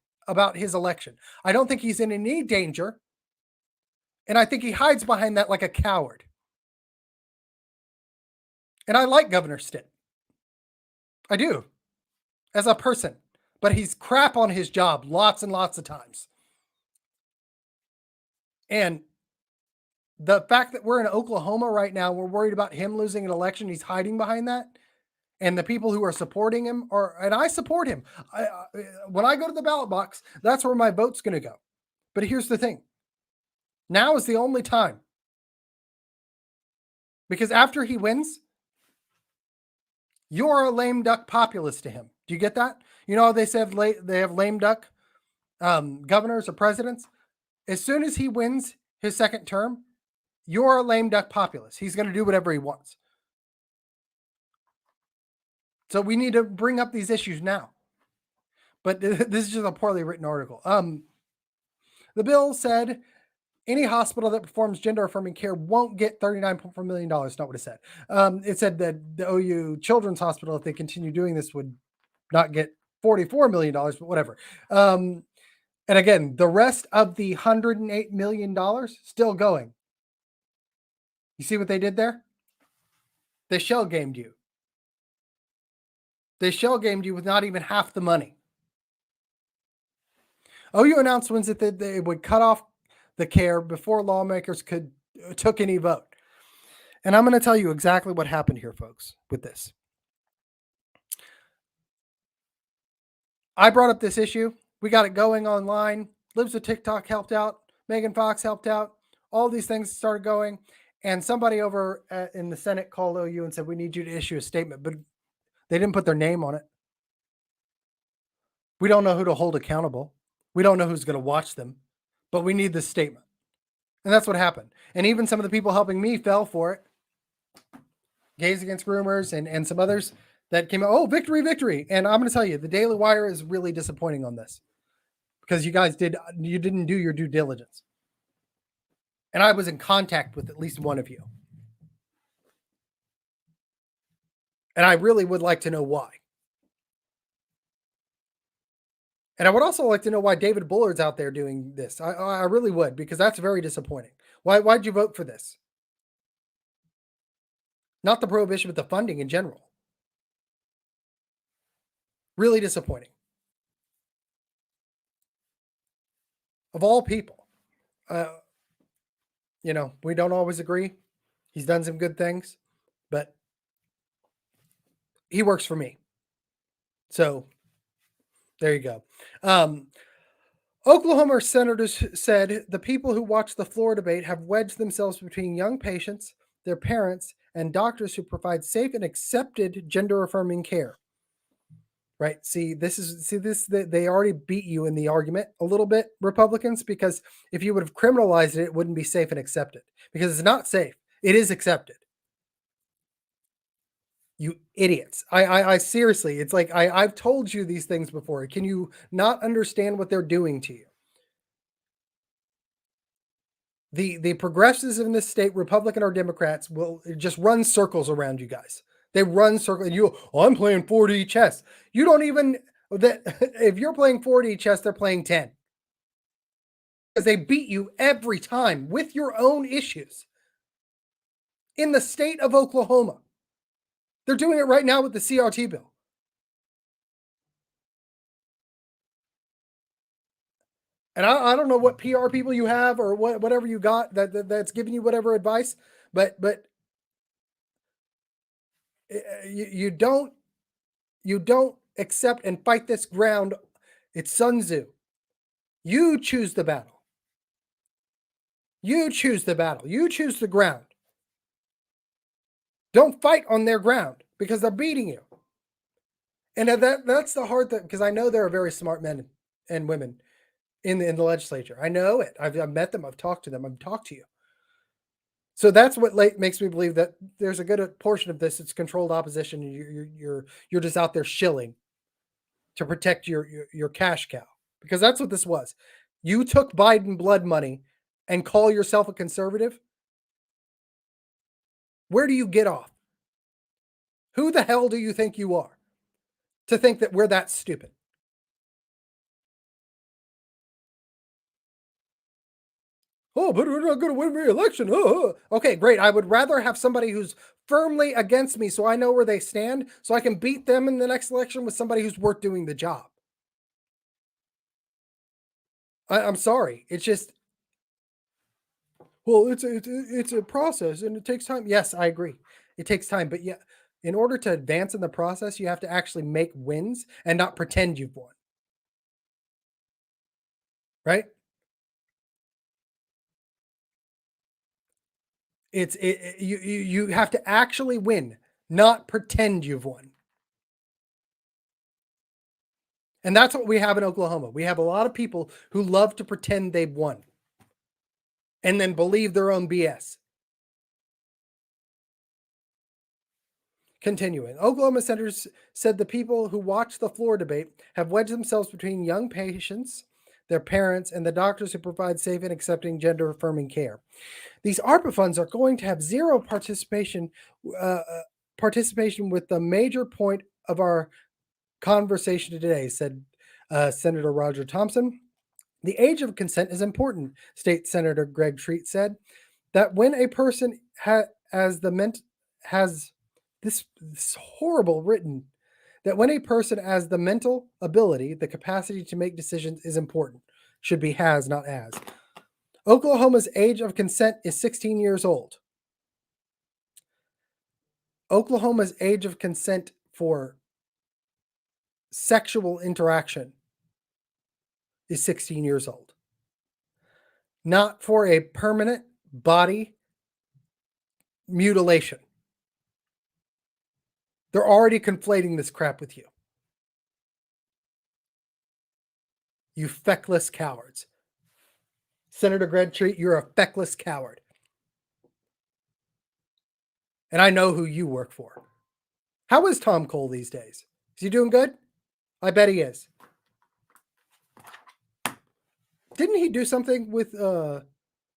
his election. I don't think he's in any danger. And I think he hides behind that like a coward. And I like Governor Stitt. I do. As a person. But he's crap on his job lots and lots of times. And the fact that we're in Oklahoma right now, we're worried about him losing an election. He's hiding behind that. And the people who are supporting him and I support him. When I go to the ballot box, that's where my vote's going to go. But here's the thing. Now is the only time. Because after he wins, you're a lame duck populist to him. Do you get that? You know, they have lame duck governors or presidents. As soon as he wins his second term, You're a lame duck populist. He's going to do whatever he wants. So we need to bring up these issues now. But this is just a poorly written article. The bill said any hospital that performs gender affirming care won't get $39.4 million. Not what it said. It said that the OU Children's Hospital, if they continue doing this, would not get $44 million, but whatever. And again, the rest of the $108 million still going. You see what they did there? They shell gamed you. They shell gamed you with not even half the money. OU announced Wednesday that they would cut off the care before lawmakers took any vote. And I'm going to tell you exactly what happened here, folks, with this. I brought up this issue. We got it going online. Libs of TikTok helped out. Megan Fox helped out. All these things started going. And somebody over in the Senate called OU and said, we need you to issue a statement. But they didn't put their name on it. We don't know who to hold accountable. We don't know who's going to watch them. But we need this statement. And that's what happened. And even some of the people helping me fell for it. Gays Against Groomers and some others that came out, oh, victory, victory. And I'm going to tell you, the Daily Wire is really disappointing on this because you guys didn't do your due diligence. And I was in contact with at least one of you. And I really would like to know why. And I would also like to know why David Bullard's out there doing this. I really would, because that's very disappointing. Why'd you vote for this? Not the prohibition, but the funding in general. Really disappointing. Of all people. We don't always agree. He's done some good things, but he works for me. So there you go. Oklahoma senators said the people who watch the floor debate have wedged themselves between young patients, their parents, and doctors who provide safe and accepted gender-affirming care. Right? They already beat you in the argument a little bit, Republicans, because if you would have criminalized it, it wouldn't be safe and accepted. Because it's not safe. It is accepted. You idiots. I seriously, it's like I've told you these things before. Can you not understand what they're doing to you? The progressives in this state, Republican or Democrats, will just run circles around you guys. They run circles. And I'm playing 4D chess. You don't even, if you're playing 4D chess, they're playing 10. Because they beat you every time with your own issues. In the state of Oklahoma. They're doing it right now with the CRT bill. And I don't know what PR people you have or whatever you got that's giving you whatever advice, but you don't accept and fight this ground. It's Sun Tzu. You choose the battle. You choose the battle. You choose the ground. Don't fight on their ground because they're beating you. And that's the hard thing, because I know there are very smart men and women in the legislature. I know it. I've met them. I've talked to them. I've talked to you. So that's what makes me believe that there's a good portion of this. It's controlled opposition. You're just out there shilling to protect your cash cow, because that's what this was. You took Biden blood money and call yourself a conservative. Where do you get off? Who the hell do you think you are to think that we're that stupid? Oh, but we're not going to win re-election. Okay, great. I would rather have somebody who's firmly against me so I know where they stand, so I can beat them in the next election with somebody who's worth doing the job. I'm sorry. It's just, well, it's a process and it takes time. Yes, I agree. It takes time. But yeah, in order to advance in the process, you have to actually make wins and not pretend you've won. Right? You have to actually win, not pretend you've won. And that's what we have in Oklahoma. We have a lot of people who love to pretend they've won and then believe their own BS. Continuing, Oklahoma senators said the people who watch the floor debate have wedged themselves between young patients, their parents, and the doctors who provide safe and accepting gender affirming care. These ARPA funds are going to have zero participation with the major point of our conversation today, said Senator Roger Thompson. The age of consent is important, State Senator Greg Treat said. That when a person has this horrible written, that when a person has the mental ability, the capacity to make decisions is important. Should be has, not as. Oklahoma's age of consent is 16 years old. Oklahoma's age of consent for sexual interaction is 16 years old. Not for a permanent body mutilation. They're already conflating this crap with you. You feckless cowards. Senator Greg Treat, you're a feckless coward. And I know who you work for. How is Tom Cole these days? Is he doing good? I bet he is. Didn't he do something with what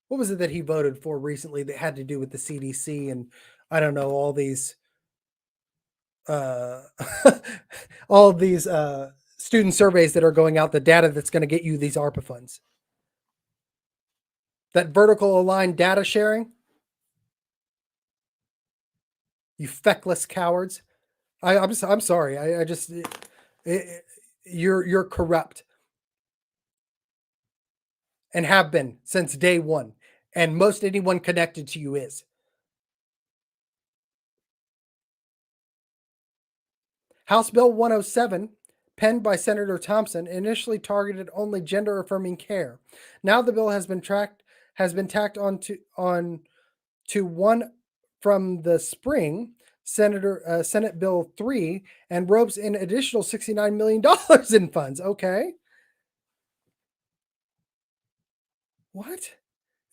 was it that he voted for recently that had to do with the CDC and I don't know, all these all of these student surveys that are going out, the data that's going to get you these ARPA funds. That vertical aligned data sharing. You feckless cowards. I'm sorry. I just you're corrupt. And have been since day one. And most anyone connected to you is. House Bill 107, penned by Senator Thompson, initially targeted only gender-affirming care. Now the bill has been tacked on to one from the spring, Senate Bill 3, and ropes in additional $69 million in funds. Okay. What?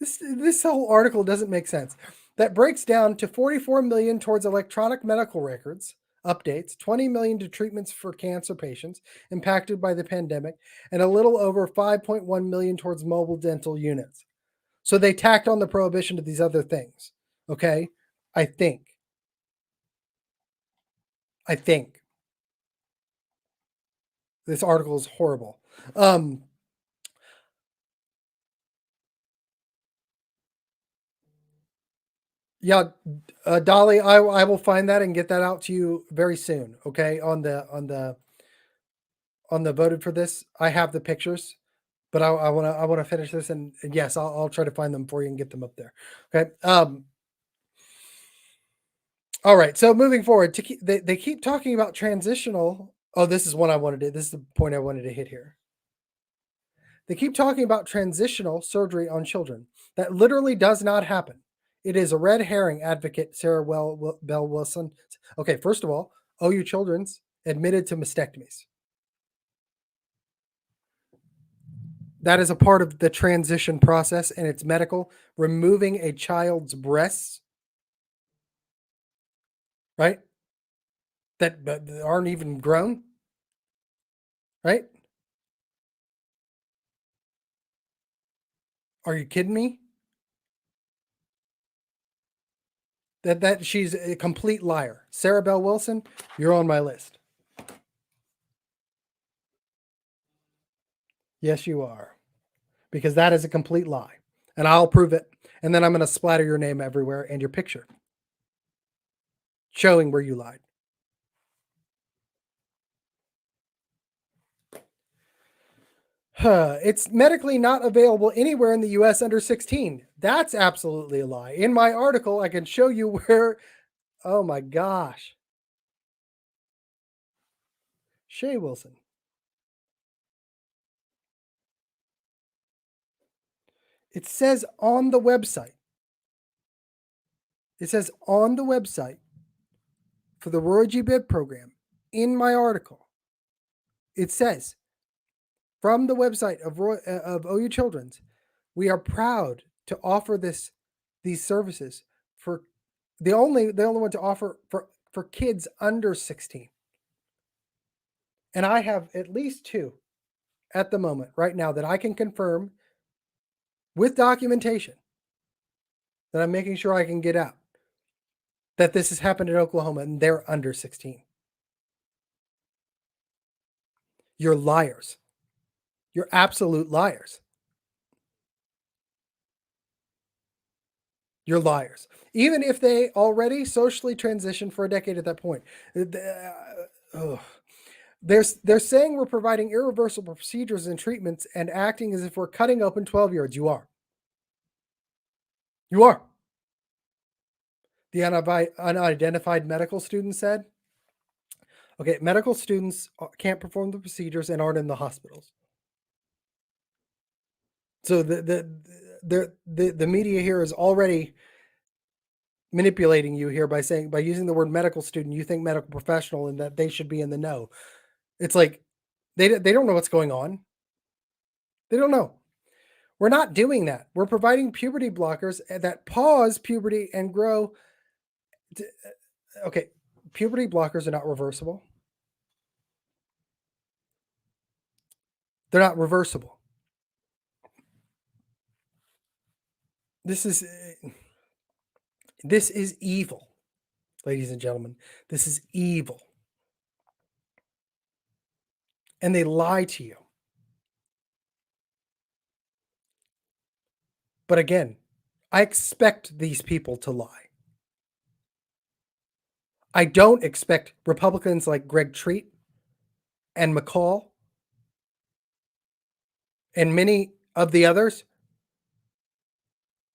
This whole article doesn't make sense. That breaks down to $44 million towards electronic medical records updates, $20 million to treatments for cancer patients impacted by the pandemic, and a little over $5.1 million towards mobile dental units. So they tacked on the prohibition to these other things. Okay? I think. This article is horrible. Yeah, Dolly, I will find that and get that out to you very soon. Okay, on the voted for this, I have the pictures, but I want to finish this and yes, I'll try to find them for you and get them up there. Okay. All right. So moving forward, they keep talking about transitional. Oh, this is one I wanted to. This is the point I wanted to hit here. They keep talking about transitional surgery on children. That literally does not happen. It is a red herring, advocate Sarah Bell Wilson. Okay, first of all, OU Children's admitted to mastectomies. That is a part of the transition process, and it's medical. Removing a child's breasts, right? That aren't even grown, right? Are you kidding me? That she's a complete liar. Sarah Bell Wilson, you're on my list. Yes, you are. Because that is a complete lie. And I'll prove it. And then I'm going to splatter your name everywhere and your picture, showing where you lied. It's medically not available anywhere in the US under 16. That's absolutely a lie. In my article, I can show you where. Oh my gosh. Shay Wilson. It says on the website. It says on the website for the Roy G. Bibb program in my article. It says from the website of OU Children's, we are proud to offer these services for the only one to offer for for kids under 16. And I have at least 2 at the moment right now that I can confirm with documentation that I'm making sure I can get out that this has happened in Oklahoma and they're under 16. You're liars. You're absolute liars. You're liars. Even if they already socially transitioned for a decade at that point. They're saying we're providing irreversible procedures and treatments and acting as if we're cutting open 12-year-olds. You are. You are. The unidentified medical student said, okay, medical students can't perform the procedures and aren't in the hospitals. So the media here is already manipulating you here by using the word medical student, you think medical professional and that they should be in the know. It's like they don't know what's going on. They don't know. We're not doing that. We're providing puberty blockers that pause puberty and grow. Okay, puberty blockers are not reversible. They're not reversible. This is evil, ladies and gentlemen. This is evil. And they lie to you. But again, I expect these people to lie. I don't expect Republicans like Greg Treat and McCall and many of the others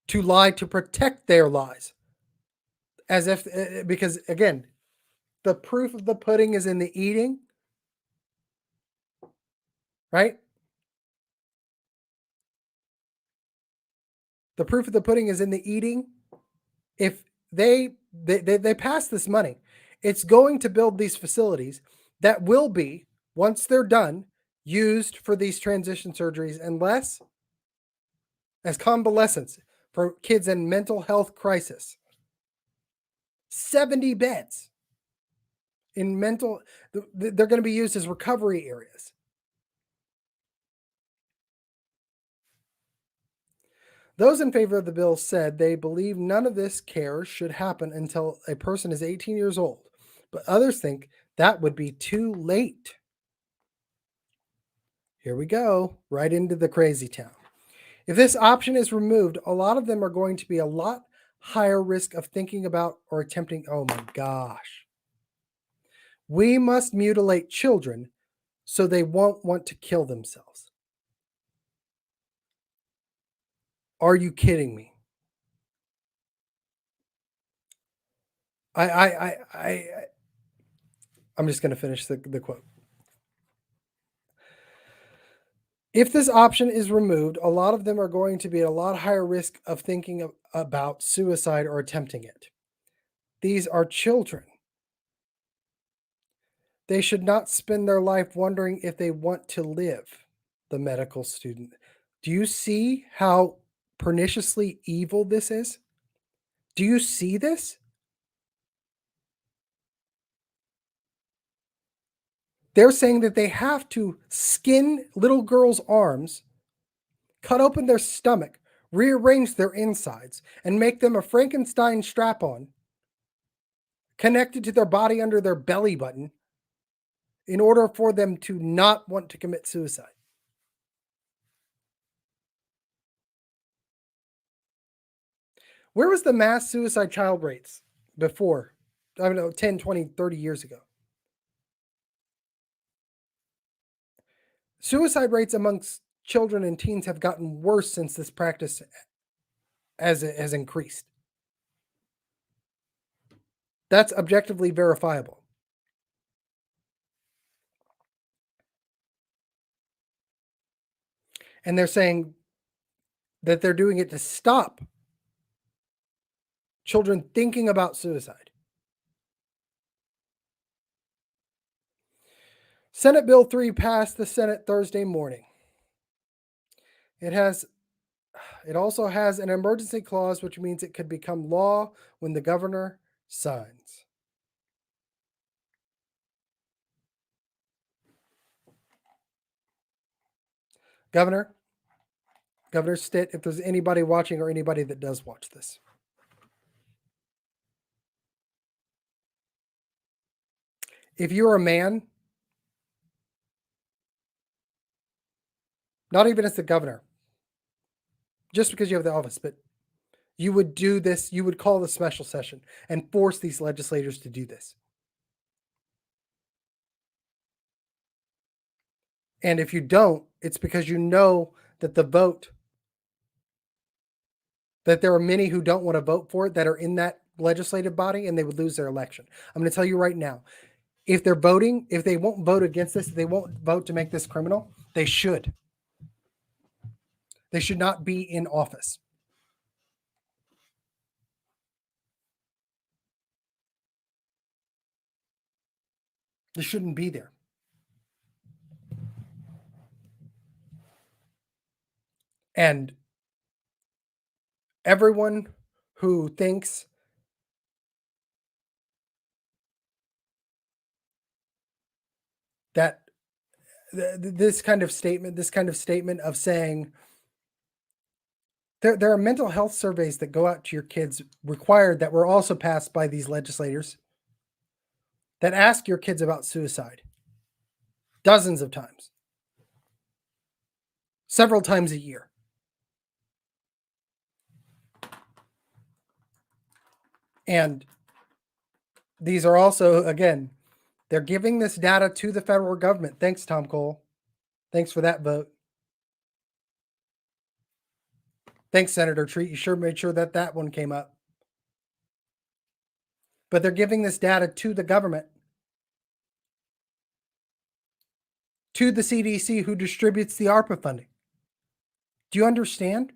to lie to protect their lies. As if, because again, the proof of the pudding is in the eating, right? The proof of the pudding is in the eating. If they pass this money, it's going to build these facilities that will be, once they're done, used for these transition surgeries and less as convalescents for kids in mental health crisis. 70 beds in mental, they're going to be used as recovery areas. Those in favor of the bill said they believe none of this care should happen until a person is 18 years old, but others think that would be too late. Here we go, right into the crazy town. If this option is removed, a lot of them are going to be a lot higher risk of thinking about or attempting. Oh my gosh. We must mutilate children so they won't want to kill themselves. Are you kidding me? I'm just going to finish the quote. If this option is removed, a lot of them are going to be at a lot higher risk of thinking about suicide or attempting it. These are children. They should not spend their life wondering if they want to live, the medical student. Do you see how perniciously evil this is? Do you see this? They're saying that they have to skin little girls' arms, cut open their stomach, rearrange their insides, and make them a Frankenstein strap-on connected to their body under their belly button in order for them to not want to commit suicide. Where was the mass suicide child rates before? I don't know, 10, 20, 30 years ago. Suicide rates amongst children and teens have gotten worse since this practice as it has increased. That's objectively verifiable. And they're saying that they're doing it to stop children thinking about suicide. Senate Bill 3 passed the Senate Thursday morning. It also has an emergency clause, which means it could become law when the governor signs. Governor Stitt, if there's anybody watching or anybody that does watch this, if you're a man, not even as the governor, just because you have the office, but you would do this, you would call the special session and force these legislators to do this. And if you don't, it's because you know that the vote, that there are many who don't want to vote for it that are in that legislative body and they would lose their election. I'm going to tell you right now, if they're voting, if they won't vote against this, if they won't vote to make this criminal, they should. They should not be in office. They shouldn't be there. And everyone who thinks that this kind of statement of saying there are mental health surveys that go out to your kids required that were also passed by these legislators that ask your kids about suicide dozens of times, several times a year. And these are also, again, they're giving this data to the federal government. Thanks, Tom Cole. Thanks for that vote. Thanks, Senator Treat. You sure made sure that that one came up. But they're giving this data to the government, to the CDC who distributes the ARPA funding. Do you understand?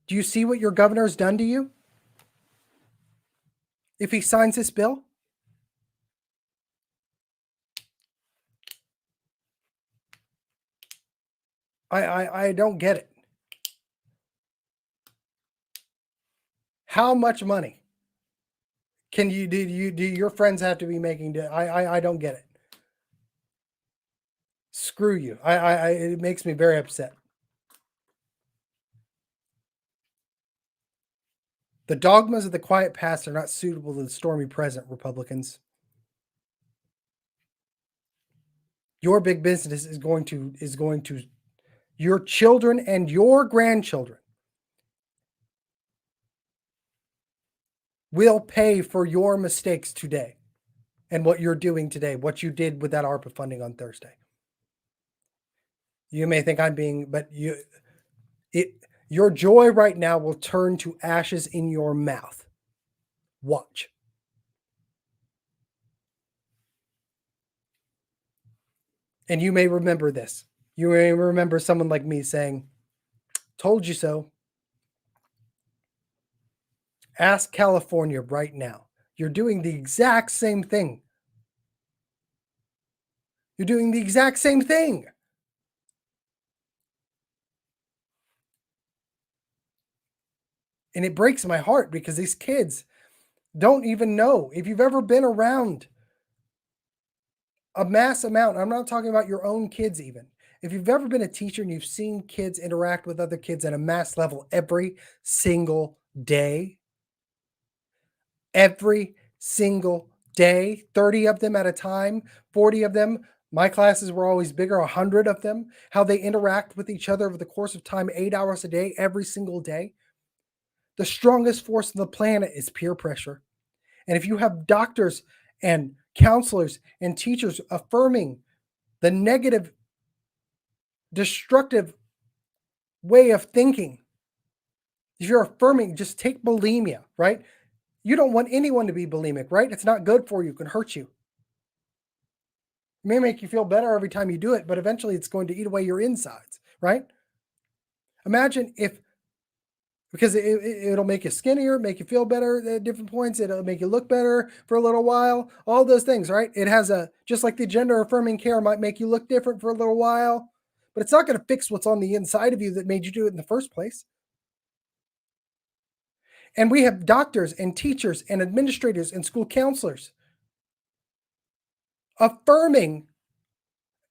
Do you see what your governor has done to you? If he signs this bill? I don't get it. How much money can you do your friends have to be making? I don't get it. Screw you. It makes me very upset. The dogmas of the quiet past are not suitable to the stormy present, Republicans. Your big business is going to your children and your grandchildren will pay for your mistakes today and what you're doing today, what you did with that ARPA funding on Thursday. You may think I'm being, but your joy right now will turn to ashes in your mouth. Watch. And you may remember this. You may remember someone like me saying, told you so. Ask California right now. You're doing the exact same thing. You're doing the exact same thing. And it breaks my heart because these kids don't even know. If you've ever been around a mass amount, I'm not talking about your own kids even. If you've ever been a teacher and you've seen kids interact with other kids at a mass level every single day, 30 of them at a time, 40 of them, my classes were always bigger, 100 of them, how they interact with each other over the course of time, 8 hours a day, every single day. The strongest force on the planet is peer pressure. And if you have doctors and counselors and teachers affirming the negative, destructive way of thinking, if you're affirming, just take bulimia, right? You don't want anyone to be bulimic, right? It's not good for you. It can hurt you. It may make you feel better every time you do it, but eventually it's going to eat away your insides, right? Imagine if, because it'll make you skinnier, make you feel better at different points. It'll make you look better for a little while. All those things, right? It has just like the gender affirming care might make you look different for a little while, but it's not going to fix what's on the inside of you that made you do it in the first place. And we have doctors and teachers and administrators and school counselors affirming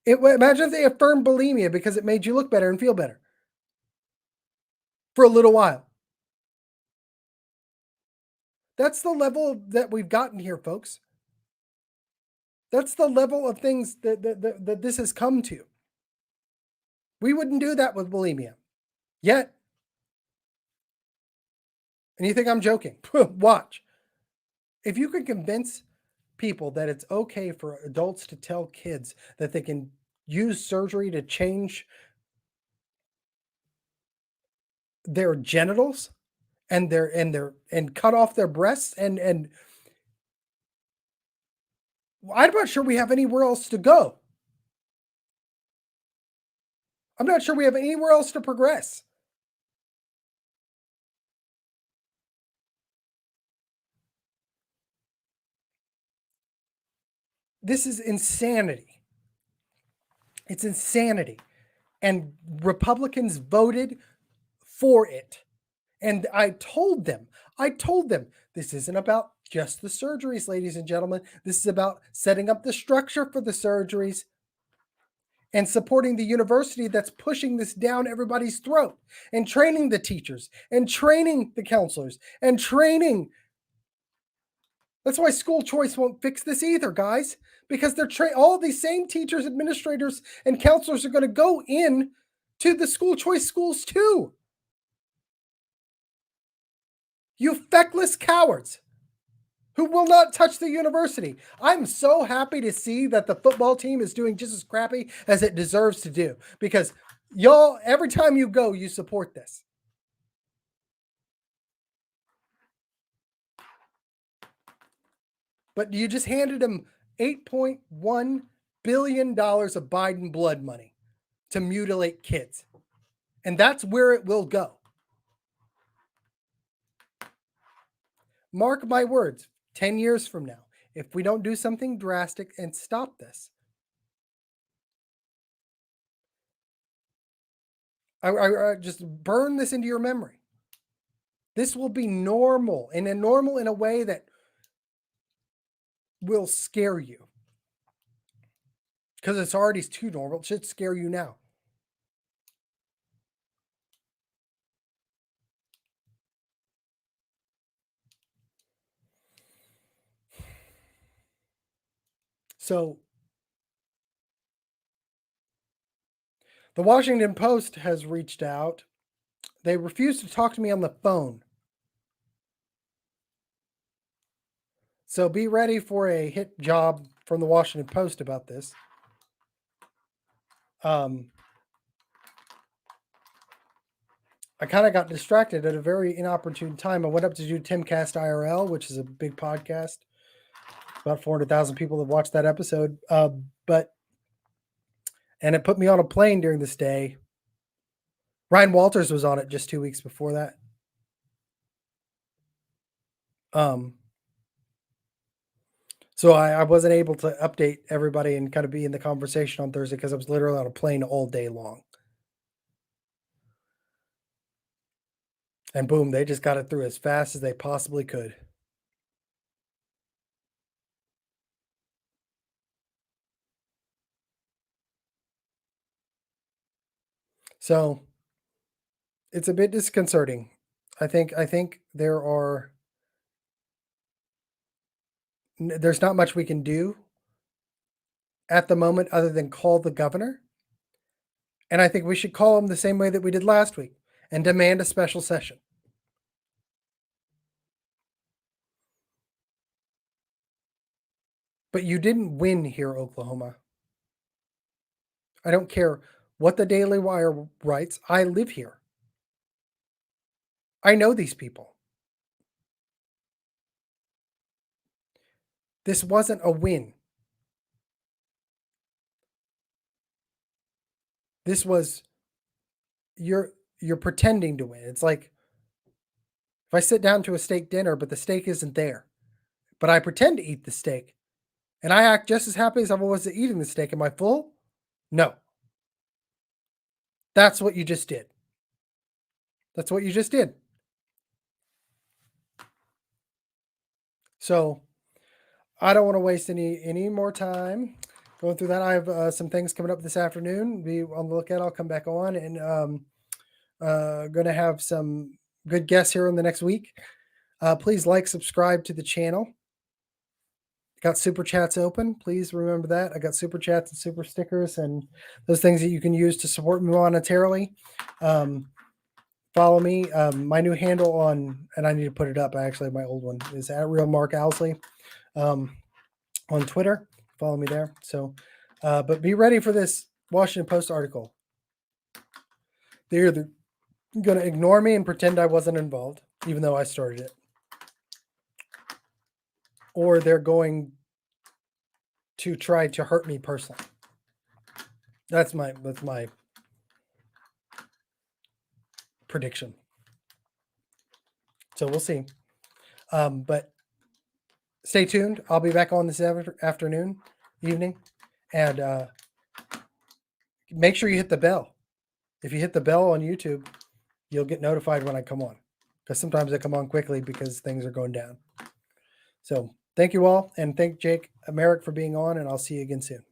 Imagine if they affirmed bulimia because it made you look better and feel better for a little while. That's the level that we've gotten here, folks. That's the level of things that this has come to. We wouldn't do that with bulimia. Yet. And you think I'm joking? Watch. If you could convince people that it's okay for adults to tell kids that they can use surgery to change their genitals and cut off their breasts and I'm not sure we have anywhere else to go. I'm not sure we have anywhere else to progress. This is insanity. It's insanity. And Republicans voted for it. And I told them, this isn't about just the surgeries, ladies and gentlemen. This is about setting up the structure for the surgeries and supporting the university that's pushing this down everybody's throat and training the teachers and training the counselors and training. That's why school choice won't fix this either, guys, because they're all these same teachers, administrators, and counselors are going to go in to the school choice schools too. You feckless cowards who will not touch the university. I'm so happy to see that the football team is doing just as crappy as it deserves to do, because y'all, every time you go, you support this. But you just handed them $8.1 billion of Biden blood money to mutilate kids. And that's where it will go. Mark my words, 10 years from now, if we don't do something drastic and stop this, I just burn this into your memory. This will be normal, and normal in a way that will scare you. Because it's already too normal. It should scare you now. So the Washington Post has reached out. They refuse to talk to me on the phone. So be ready for a hit job from the Washington Post about this. I kind of got distracted at a very inopportune time. I went up to do Timcast IRL, which is a big podcast. About 400,000 people that watched that episode. And it put me on a plane during this day. Ryan Walters was on it just 2 weeks before that. So I wasn't able to update everybody and kind of be in the conversation on Thursday because I was literally on a plane all day long. And boom, they just got it through as fast as they possibly could. So it's a bit disconcerting. I think there's not much we can do at the moment other than call the governor. And I think we should call him the same way that we did last week and demand a special session. But you didn't win here, Oklahoma. I don't care what the Daily Wire writes. I live here. I know these people. This wasn't a win. This was you're pretending to win. It's like if I sit down to a steak dinner, but the steak isn't there, but I pretend to eat the steak, and I act just as happy as I was eating the steak. Am I full? No. That's what you just did. That's what you just did. So I don't want to waste any more time going through that. I have some things coming up this afternoon. Be on the lookout. I'll come back on and going to have some good guests here in the next week. Please subscribe to the channel. Got super chats open. Please remember that. I got super chats and super stickers and those things that you can use to support me monetarily. Follow me. My new handle on, and I need to put it up. Actually, my old one is at Real Mark Owsley on Twitter. Follow me there. So, but be ready for this Washington Post article. They're either going to ignore me and pretend I wasn't involved, even though I started it, or they're going to try to hurt me personally. That's my prediction. So we'll see. But stay tuned. I'll be back on this evening, and make sure you hit the bell. If you hit the bell on YouTube, you'll get notified when I come on, because sometimes I come on quickly because things are going down. So thank you all, and thank Jake Merrick for being on, and I'll see you again soon.